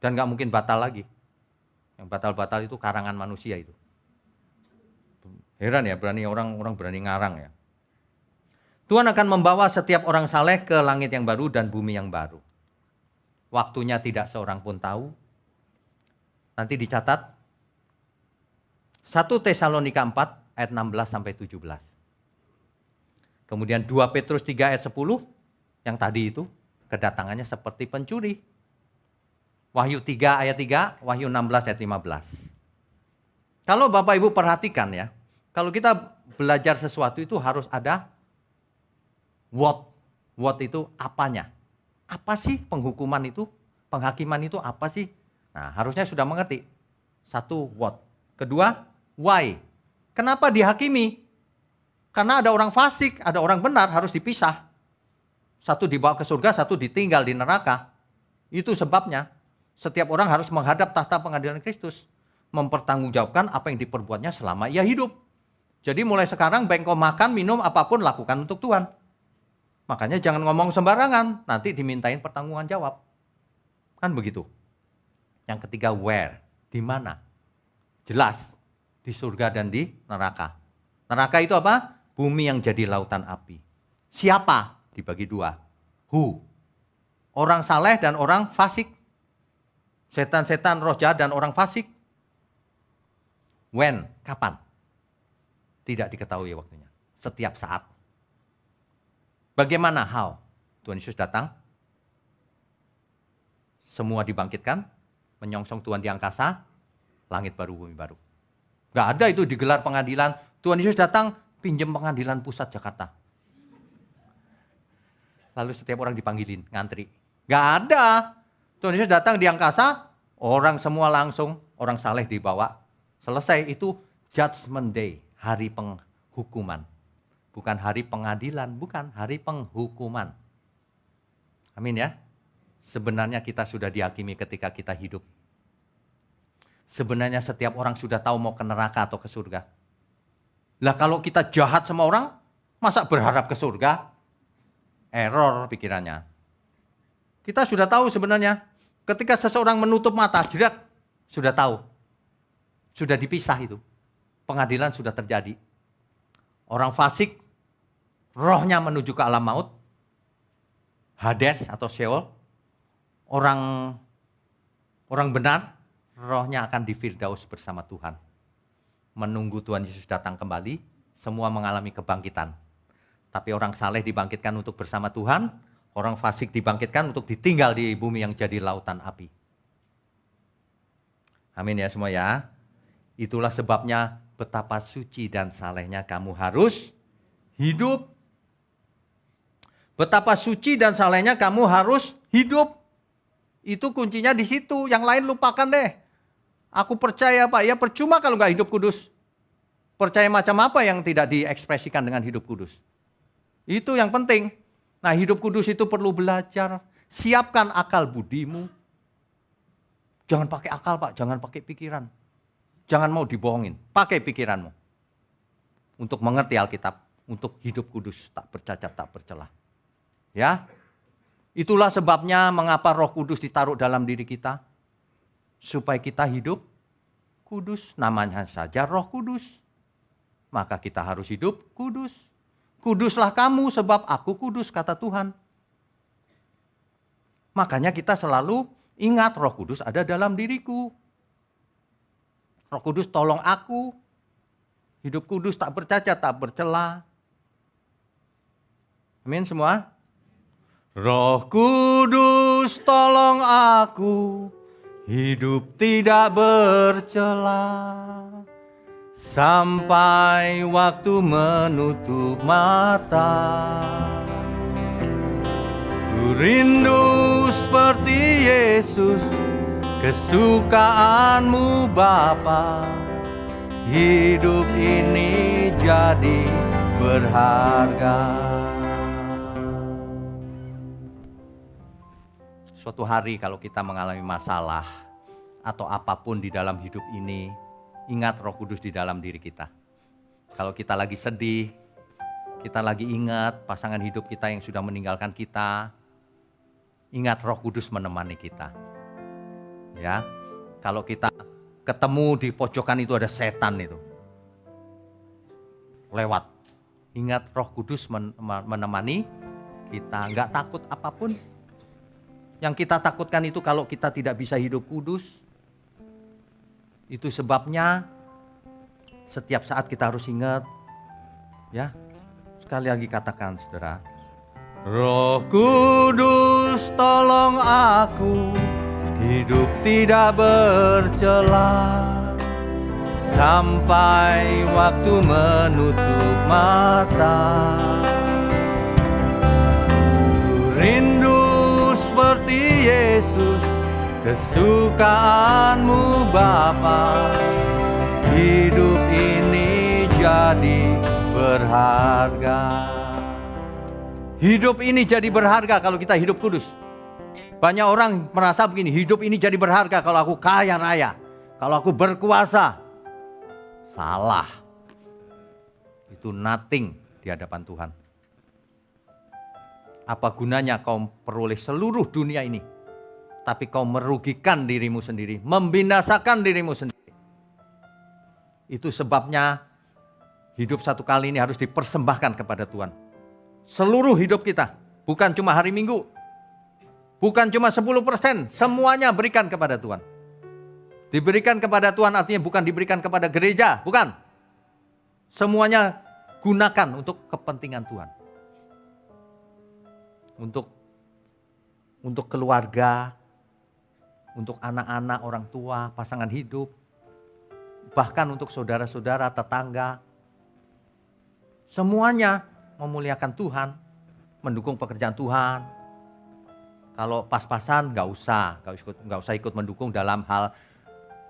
Dan nggak mungkin batal lagi. Yang batal-batal itu karangan manusia itu. Heran ya, orang berani ngarang ya. Tuhan akan membawa setiap orang saleh ke langit yang baru dan bumi yang baru. Waktunya tidak seorang pun tahu. Nanti dicatat. 1 Tesalonika 4 ayat 16 sampai 17. Kemudian 2 Petrus 3 ayat 10 yang tadi itu kedatangannya seperti pencuri. Wahyu 3 ayat 3, Wahyu 16 ayat 15. Kalau Bapak Ibu perhatikan ya, kalau kita belajar sesuatu itu harus ada what. What itu apanya? Apa sih penghukuman itu? Penghakiman itu apa sih? Nah, harusnya sudah mengerti. 1, what. Kedua, why. Kenapa dihakimi? Karena ada orang fasik, ada orang benar, harus dipisah. Satu dibawa ke surga, satu ditinggal di neraka. Itu sebabnya setiap orang harus menghadap tahta pengadilan Kristus. Mempertanggungjawabkan apa yang diperbuatnya selama ia hidup. Jadi mulai sekarang baik kau makan, minum, apapun lakukan untuk Tuhan. Makanya jangan ngomong sembarangan, nanti dimintain pertanggungan jawab. Kan begitu. Yang ketiga, where, di mana? Jelas, di surga dan di neraka. Neraka itu apa? Bumi yang jadi lautan api. Siapa? Dibagi dua. Who? Orang saleh dan orang fasik. Setan-setan, roh jahat dan orang fasik. When? Kapan? Tidak diketahui waktunya. Setiap saat. Bagaimana? How? Tuhan Yesus datang. Semua dibangkitkan. Menyongsong Tuhan di angkasa. Langit baru, bumi baru. Gak ada itu digelar pengadilan. Tuhan Yesus datang, pinjam pengadilan pusat Jakarta. Lalu setiap orang dipanggilin, ngantri. Gak ada. Tuhan Yesus datang di angkasa, orang semua langsung, orang saleh dibawa. Selesai, itu judgment day, hari penghukuman. Bukan hari pengadilan, bukan hari penghukuman. Amin ya. Sebenarnya kita sudah dihakimi ketika kita hidup. Sebenarnya setiap orang sudah tahu mau ke neraka atau ke surga. Lah kalau kita jahat sama orang, masa berharap ke surga? Error pikirannya. Kita sudah tahu sebenarnya. Ketika seseorang menutup mata, jerak, sudah tahu. Sudah dipisah itu. Pengadilan sudah terjadi. Orang fasik, rohnya menuju ke alam maut. Hades atau Sheol. Orang benar, rohnya akan di Firdaus bersama Tuhan. Menunggu Tuhan Yesus datang kembali, semua mengalami kebangkitan. Tapi orang saleh dibangkitkan untuk bersama Tuhan, orang fasik dibangkitkan untuk ditinggal di bumi yang jadi lautan api. Amin ya semua ya. Itulah sebabnya betapa suci dan salehnya kamu harus hidup. Betapa suci dan salehnya kamu harus hidup. Itu kuncinya di situ, yang lain lupakan deh. Aku percaya Pak, ya percuma kalau nggak hidup kudus. Percaya macam apa yang tidak diekspresikan dengan hidup kudus? Itu yang penting. Nah hidup kudus itu perlu belajar. Siapkan akal budimu. Jangan pakai akal Pak, jangan pakai pikiran. Jangan mau dibohongin, pakai pikiranmu. Untuk mengerti Alkitab, untuk hidup kudus, tak bercacat, tak bercelah. Ya, itulah sebabnya mengapa Roh Kudus ditaruh dalam diri kita. Supaya kita hidup kudus, namanya saja Roh Kudus. Maka kita harus hidup kudus. Kuduslah kamu sebab aku kudus, kata Tuhan. Makanya kita selalu ingat Roh Kudus ada dalam diriku. Roh Kudus tolong aku. Hidup kudus tak bercacat, tak bercela. Amin semua. Roh Kudus tolong aku. Hidup tidak bercela. Sampai waktu menutup mata. Ku rindu seperti Yesus, kesukaanmu Bapa. Hidup ini jadi berharga. Suatu hari kalau kita mengalami masalah atau apapun di dalam hidup ini, ingat Roh Kudus di dalam diri kita. Kalau kita lagi sedih, kita lagi ingat pasangan hidup kita yang sudah meninggalkan kita, ingat Roh Kudus menemani kita. Ya, kalau kita ketemu di pojokan itu ada setan itu, lewat. Ingat Roh Kudus menemani kita, nggak takut apapun. Yang kita takutkan itu kalau kita tidak bisa hidup kudus. Itu sebabnya setiap saat kita harus ingat. Ya, sekali lagi katakan saudara. Roh Kudus tolong aku, hidup tidak bercela. Sampai waktu menutup mata. Ku rindu seperti Yesus, kesukaanmu Bapa. Hidup ini jadi berharga. Hidup ini jadi berharga kalau kita hidup kudus. Banyak orang merasa begini, hidup ini jadi berharga kalau aku kaya raya, kalau aku berkuasa. Salah. Itu nothing di hadapan Tuhan. Apa gunanya kau peroleh seluruh dunia ini, tapi kau merugikan dirimu sendiri, membinasakan dirimu sendiri. Itu sebabnya hidup satu kali ini harus dipersembahkan kepada Tuhan. Seluruh hidup kita, bukan cuma hari Minggu, bukan cuma 10%, semuanya berikan kepada Tuhan. Diberikan kepada Tuhan artinya bukan diberikan kepada gereja, bukan. Semuanya gunakan untuk kepentingan Tuhan. Untuk keluarga, untuk anak-anak, orang tua, pasangan hidup, bahkan untuk saudara-saudara, tetangga. Semuanya memuliakan Tuhan, mendukung pekerjaan Tuhan. Kalau pas-pasan nggak usah ikut mendukung dalam hal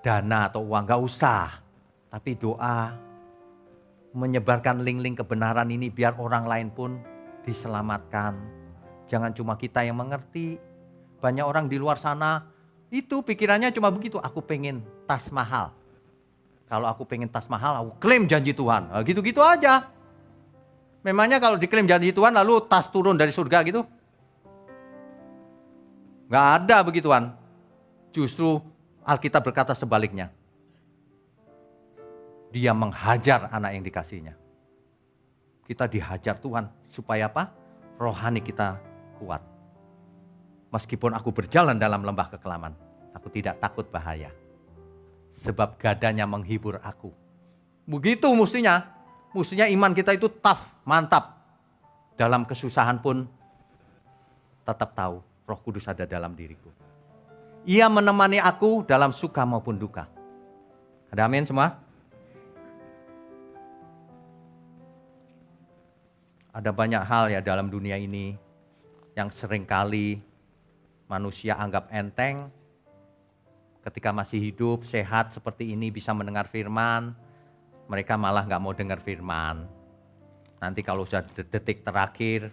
dana atau uang, nggak usah. Tapi doa, menyebarkan link-link kebenaran ini biar orang lain pun diselamatkan. Jangan cuma kita yang mengerti. Banyak orang di luar sana, itu pikirannya cuma begitu. Aku pengen tas mahal. Kalau aku pengen tas mahal, aku klaim janji Tuhan. Nah, gitu-gitu aja. Memangnya kalau diklaim janji Tuhan, lalu tas turun dari surga gitu? Gak ada begituan. Justru Alkitab berkata sebaliknya. Dia menghajar anak yang dikasihnya. Kita dihajar Tuhan. Supaya apa? Rohani kita kuat. Meskipun aku berjalan dalam lembah kekelaman, aku tidak takut bahaya. Sebab gadanya menghibur aku. Begitu mestinya. Mestinya iman kita itu tough, mantap. Dalam kesusahan pun tetap tahu Roh Kudus ada dalam diriku. Ia menemani aku dalam suka maupun duka. Ada amin semua? Ada banyak hal ya dalam dunia ini yang seringkali manusia anggap enteng. Ketika masih hidup, sehat seperti ini, bisa mendengar firman, mereka malah nggak mau dengar firman. Nanti kalau sudah detik terakhir,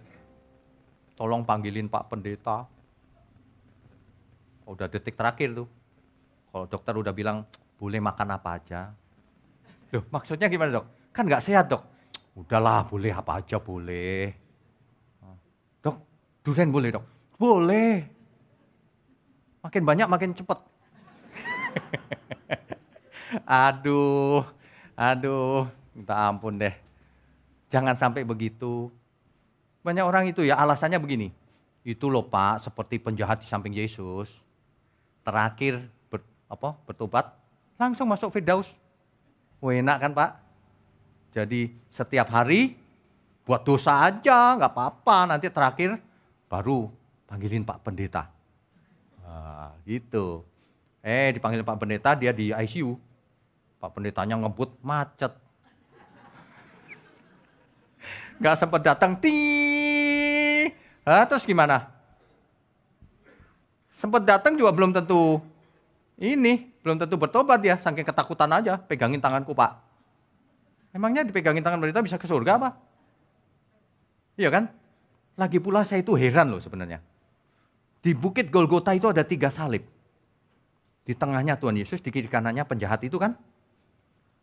tolong panggilin Pak Pendeta. Udah detik terakhir tuh. Kalau dokter udah bilang, boleh makan apa aja. Loh, maksudnya gimana dok? Kan nggak sehat dok. Udahlah, boleh apa aja boleh. Dok, durian boleh dok? Boleh. Makin banyak makin cepet. Aduh, minta ampun deh. Jangan sampai begitu. Banyak orang itu ya alasannya begini. Itu loh Pak, seperti penjahat di samping Yesus. Terakhir bertobat, langsung masuk Firdaus. Enak kan Pak? Jadi setiap hari buat dosa aja, nggak apa-apa. Nanti terakhir baru panggilin Pak Pendeta. Nah, gitu. Dipanggil Pak Pendeta, dia di ICU. Pak Pendetanya ngebut, macet. Nggak sempat datang, terus gimana? Sempat datang juga belum tentu bertobat dia, saking ketakutan aja, pegangin tanganku Pak. Emangnya dipegangin tangan pendeta bisa ke surga apa? Iya kan? Lagi pula saya itu heran loh sebenarnya. Di Bukit Golgota itu ada 3 salib. Di tengahnya Tuhan Yesus, di kiri kanannya penjahat itu kan.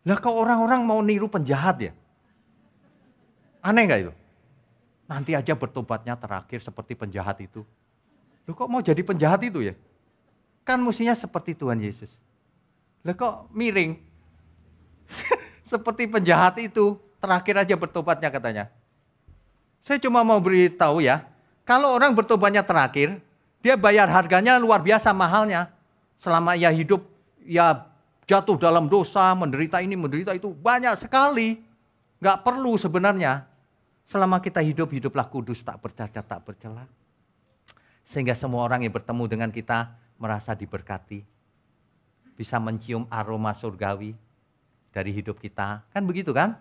Lah kok orang-orang mau niru penjahat ya? Aneh gak itu? Nanti aja bertobatnya terakhir seperti penjahat itu. Loh kok mau jadi penjahat itu ya? Kan mestinya seperti Tuhan Yesus. Lah kok miring? Seperti penjahat itu, terakhir aja bertobatnya katanya. Saya cuma mau beritahu ya, kalau orang bertobatnya terakhir, dia bayar harganya luar biasa mahalnya. Selama ia hidup, ia jatuh dalam dosa, menderita ini, menderita itu, banyak sekali. Gak perlu sebenarnya. Selama kita hidup, hiduplah kudus, tak bercacat, tak bercela. Sehingga semua orang yang bertemu dengan kita merasa diberkati. Bisa mencium aroma surgawi dari hidup kita. Kan begitu kan?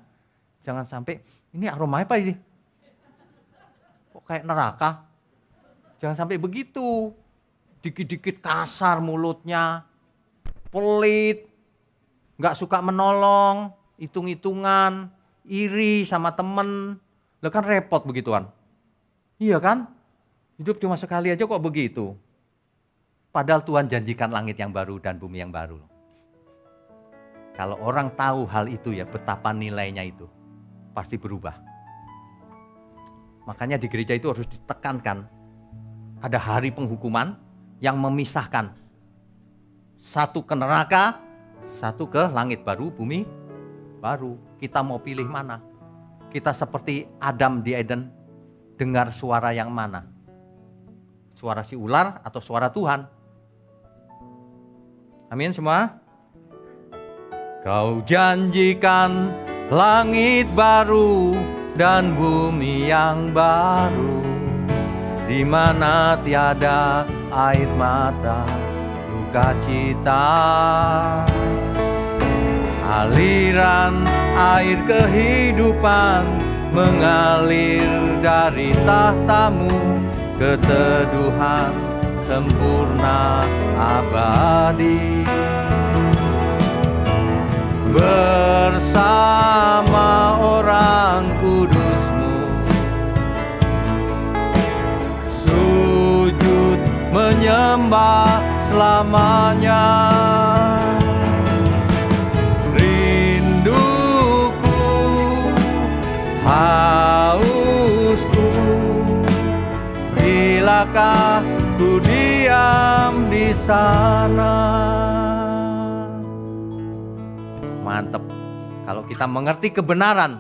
Jangan sampai, ini aroma apa ini? Kok kayak neraka? Jangan sampai begitu. Dikit-dikit kasar mulutnya, pelit, gak suka menolong, hitung-hitungan, iri sama temen. Lah kan repot begituan. Iya kan? Hidup cuma sekali aja kok begitu. Padahal Tuhan janjikan langit yang baru dan bumi yang baru. Kalau orang tahu hal itu ya, betapa nilainya itu. Pasti berubah. Makanya di gereja itu harus ditekankan. Ada hari penghukuman yang memisahkan. Satu ke neraka, satu ke langit baru, bumi baru. Kita mau pilih mana? Kita seperti Adam di Eden, dengar suara yang mana? Suara si ular atau suara Tuhan? Amin semua? Kau janjikan langit baru dan bumi yang baru, di mana tiada air mata, duka cita. Aliran air kehidupan mengalir dari tahtamu, keteduhan sempurna abadi. Bersama orang kudusmu, menyembah selamanya. Rinduku, hausku, bilakah ku diam di sana. Mantep. Kalau kita mengerti kebenaran,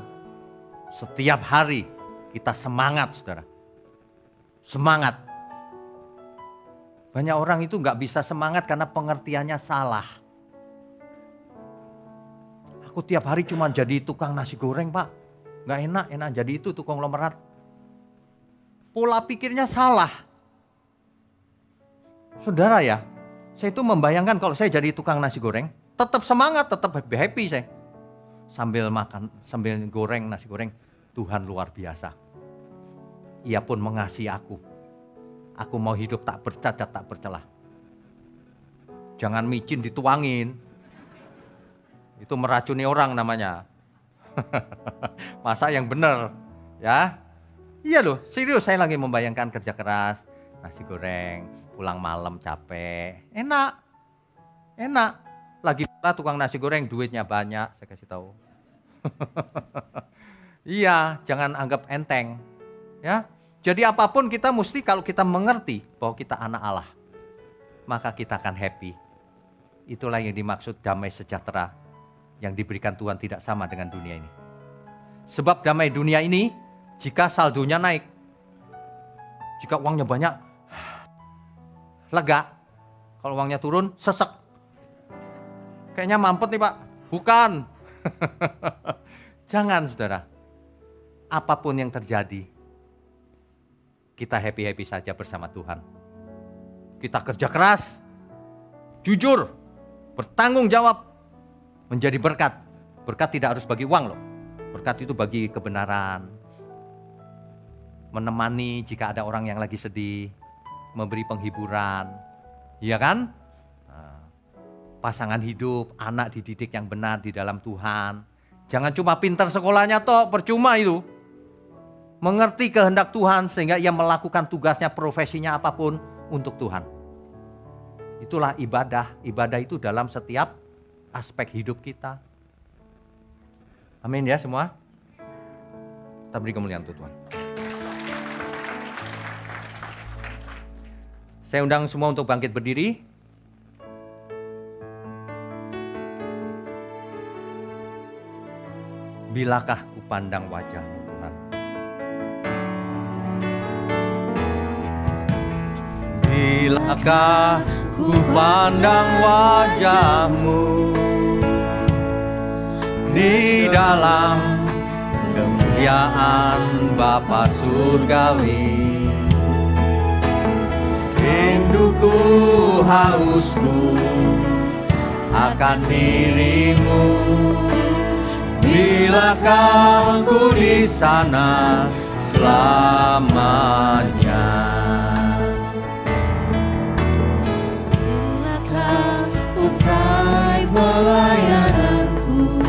setiap hari kita semangat, saudara. Semangat. Banyak orang itu nggak bisa semangat karena pengertiannya salah. Aku tiap hari cuma jadi tukang nasi goreng, Pak. Nggak enak jadi itu tukang konglomerat. Pola pikirnya salah. Saudara ya, saya itu membayangkan kalau saya jadi tukang nasi goreng, tetap semangat, tetap happy saya. Sambil makan, sambil goreng nasi goreng, Tuhan luar biasa. Ia pun mengasihi aku. Aku mau hidup tak bercacat, tak bercelah. Jangan micin dituangin. Itu meracuni orang namanya. Masa yang benar, ya. Iya loh, serius saya lagi membayangkan kerja keras, nasi goreng, pulang malam capek, enak. Lagi tukang nasi goreng duitnya banyak, saya kasih tahu. Iya, jangan anggap enteng, ya. Jadi apapun kita mesti kalau kita mengerti bahwa kita anak Allah, maka kita akan happy. Itulah yang dimaksud damai sejahtera yang diberikan Tuhan tidak sama dengan dunia ini. Sebab damai dunia ini jika saldonya naik, jika uangnya banyak, lega. Kalau uangnya turun, sesek. Kayaknya mampet nih Pak. Bukan. Jangan saudara. Apapun yang terjadi, kita happy-happy saja bersama Tuhan. Kita kerja keras, jujur, bertanggung jawab, menjadi berkat. Berkat tidak harus bagi uang loh. Berkat itu bagi kebenaran. Menemani jika ada orang yang lagi sedih, memberi penghiburan. Iya kan? Pasangan hidup, anak dididik yang benar di dalam Tuhan. Jangan cuma pintar sekolahnya toh, percuma itu. Mengerti kehendak Tuhan sehingga ia melakukan tugasnya, profesinya apapun untuk Tuhan. Itulah ibadah. Ibadah itu dalam setiap aspek hidup kita. Amin ya semua. Kita beri kemuliaan untuk Tuhan. Saya undang semua untuk bangkit berdiri. Bilakah ku pandang wajah-Mu Tuhan? Bilakah ku pandang wajah-Mu di dalam kemuliaan Bapa surgawi. Rinduku, hausku akan diri-Mu. Bilakah ku di sana selamanya? Bilakah usai pelayananku,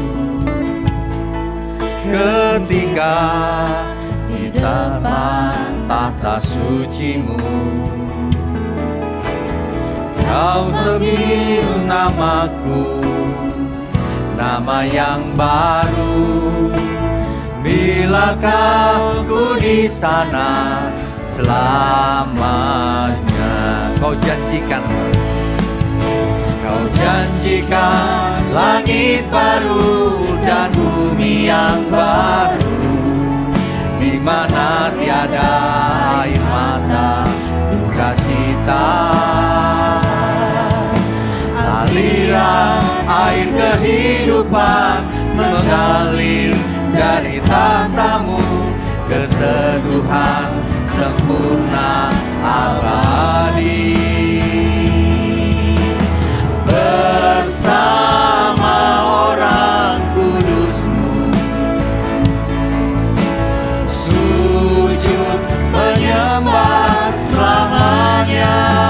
ketika di depan tahta suci-Mu, Kau sebut namaku, nama yang baru. Bilakah ku di sana selamanya? Kau janjikan langit baru dan bumi yang baru, di mana tiada air mata duka cita. Aliran air kehidupan mengalir dari tahta-Mu, kesejukan sempurna abadi. Bersama orang kudus-Mu, sujud menyembah selamanya.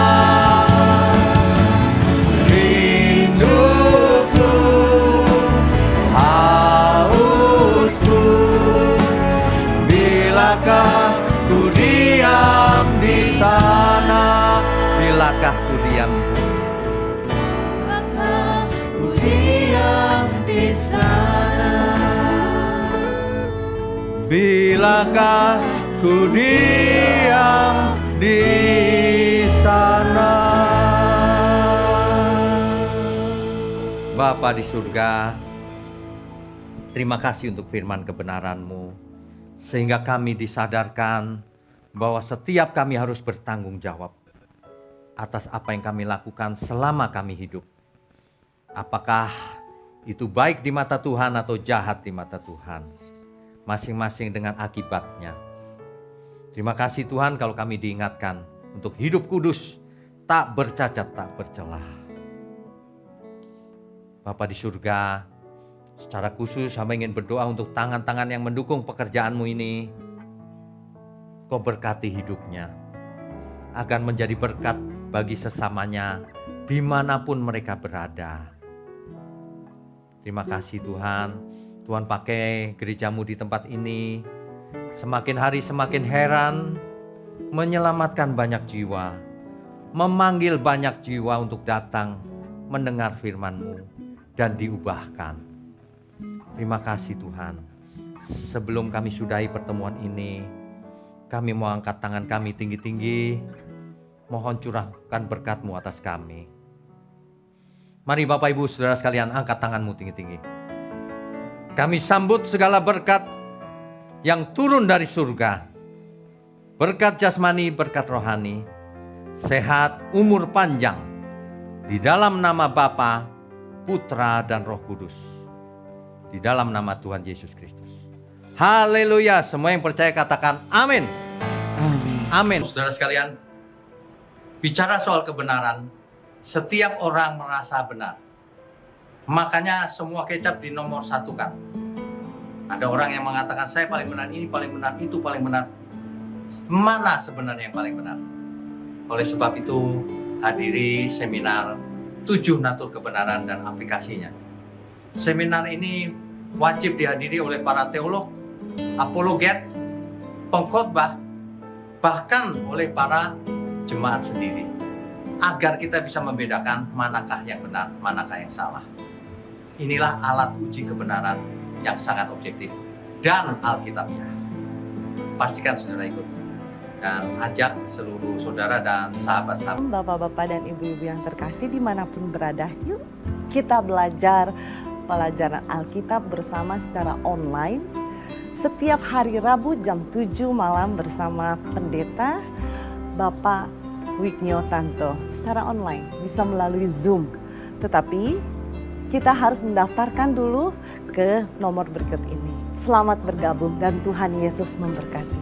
Bilakah ku diam di sana Bilakah ku diam di sana? Ku diam di sana. Bilakah ku diam di sana? Bapa di surga, terima kasih untuk firman kebenaran-Mu, sehingga kami disadarkan bahwa setiap kami harus bertanggung jawab atas apa yang kami lakukan selama kami hidup. Apakah itu baik di mata Tuhan atau jahat di mata Tuhan, masing-masing dengan akibatnya. Terima kasih Tuhan kalau kami diingatkan untuk hidup kudus, tak bercacat, tak bercelah. Bapa di surga, secara khusus hamba ingin berdoa untuk tangan-tangan yang mendukung pekerjaan-Mu ini. Kau berkati hidupnya, agar menjadi berkat bagi sesamanya dimanapun mereka berada. Terima kasih Tuhan. Tuhan pakai gereja-Mu di tempat ini, semakin hari semakin heran, menyelamatkan banyak jiwa, memanggil banyak jiwa untuk datang mendengar firman-Mu dan diubahkan. Terima kasih Tuhan. Sebelum kami sudahi pertemuan ini, kami mau angkat tangan kami tinggi-tinggi, mohon curahkan berkat-Mu atas kami. Mari Bapak Ibu Saudara sekalian, angkat tanganmu tinggi-tinggi. Kami sambut segala berkat yang turun dari surga. Berkat jasmani, berkat rohani, sehat, umur panjang, di dalam nama Bapa, Putra dan Roh Kudus, di dalam nama Tuhan Yesus Kristus. Haleluya. Semua yang percaya katakan amin. Amin. Amin. Saudara sekalian, bicara soal kebenaran, setiap orang merasa benar. Makanya semua kecap dinomor satukan. Ada orang yang mengatakan saya paling benar, ini paling benar, itu paling benar. Mana sebenarnya yang paling benar? Oleh sebab itu, hadiri seminar 7 natur kebenaran dan aplikasinya. Seminar ini wajib dihadiri oleh para teolog, apologet, pengkhotbah, bahkan oleh para jemaat sendiri, agar kita bisa membedakan manakah yang benar, manakah yang salah. Inilah alat uji kebenaran yang sangat objektif dan alkitabiah. Pastikan saudara ikut dan ajak seluruh saudara dan sahabat-sahabat. Bapak-bapak dan ibu-ibu yang terkasih dimanapun berada, yuk kita belajar pelajaran Alkitab bersama secara online setiap hari Rabu jam 7 malam bersama pendeta Bapak Wiknyo Tanto secara online, bisa melalui Zoom. Tetapi kita harus mendaftarkan dulu ke nomor berikut ini. Selamat bergabung dan Tuhan Yesus memberkati.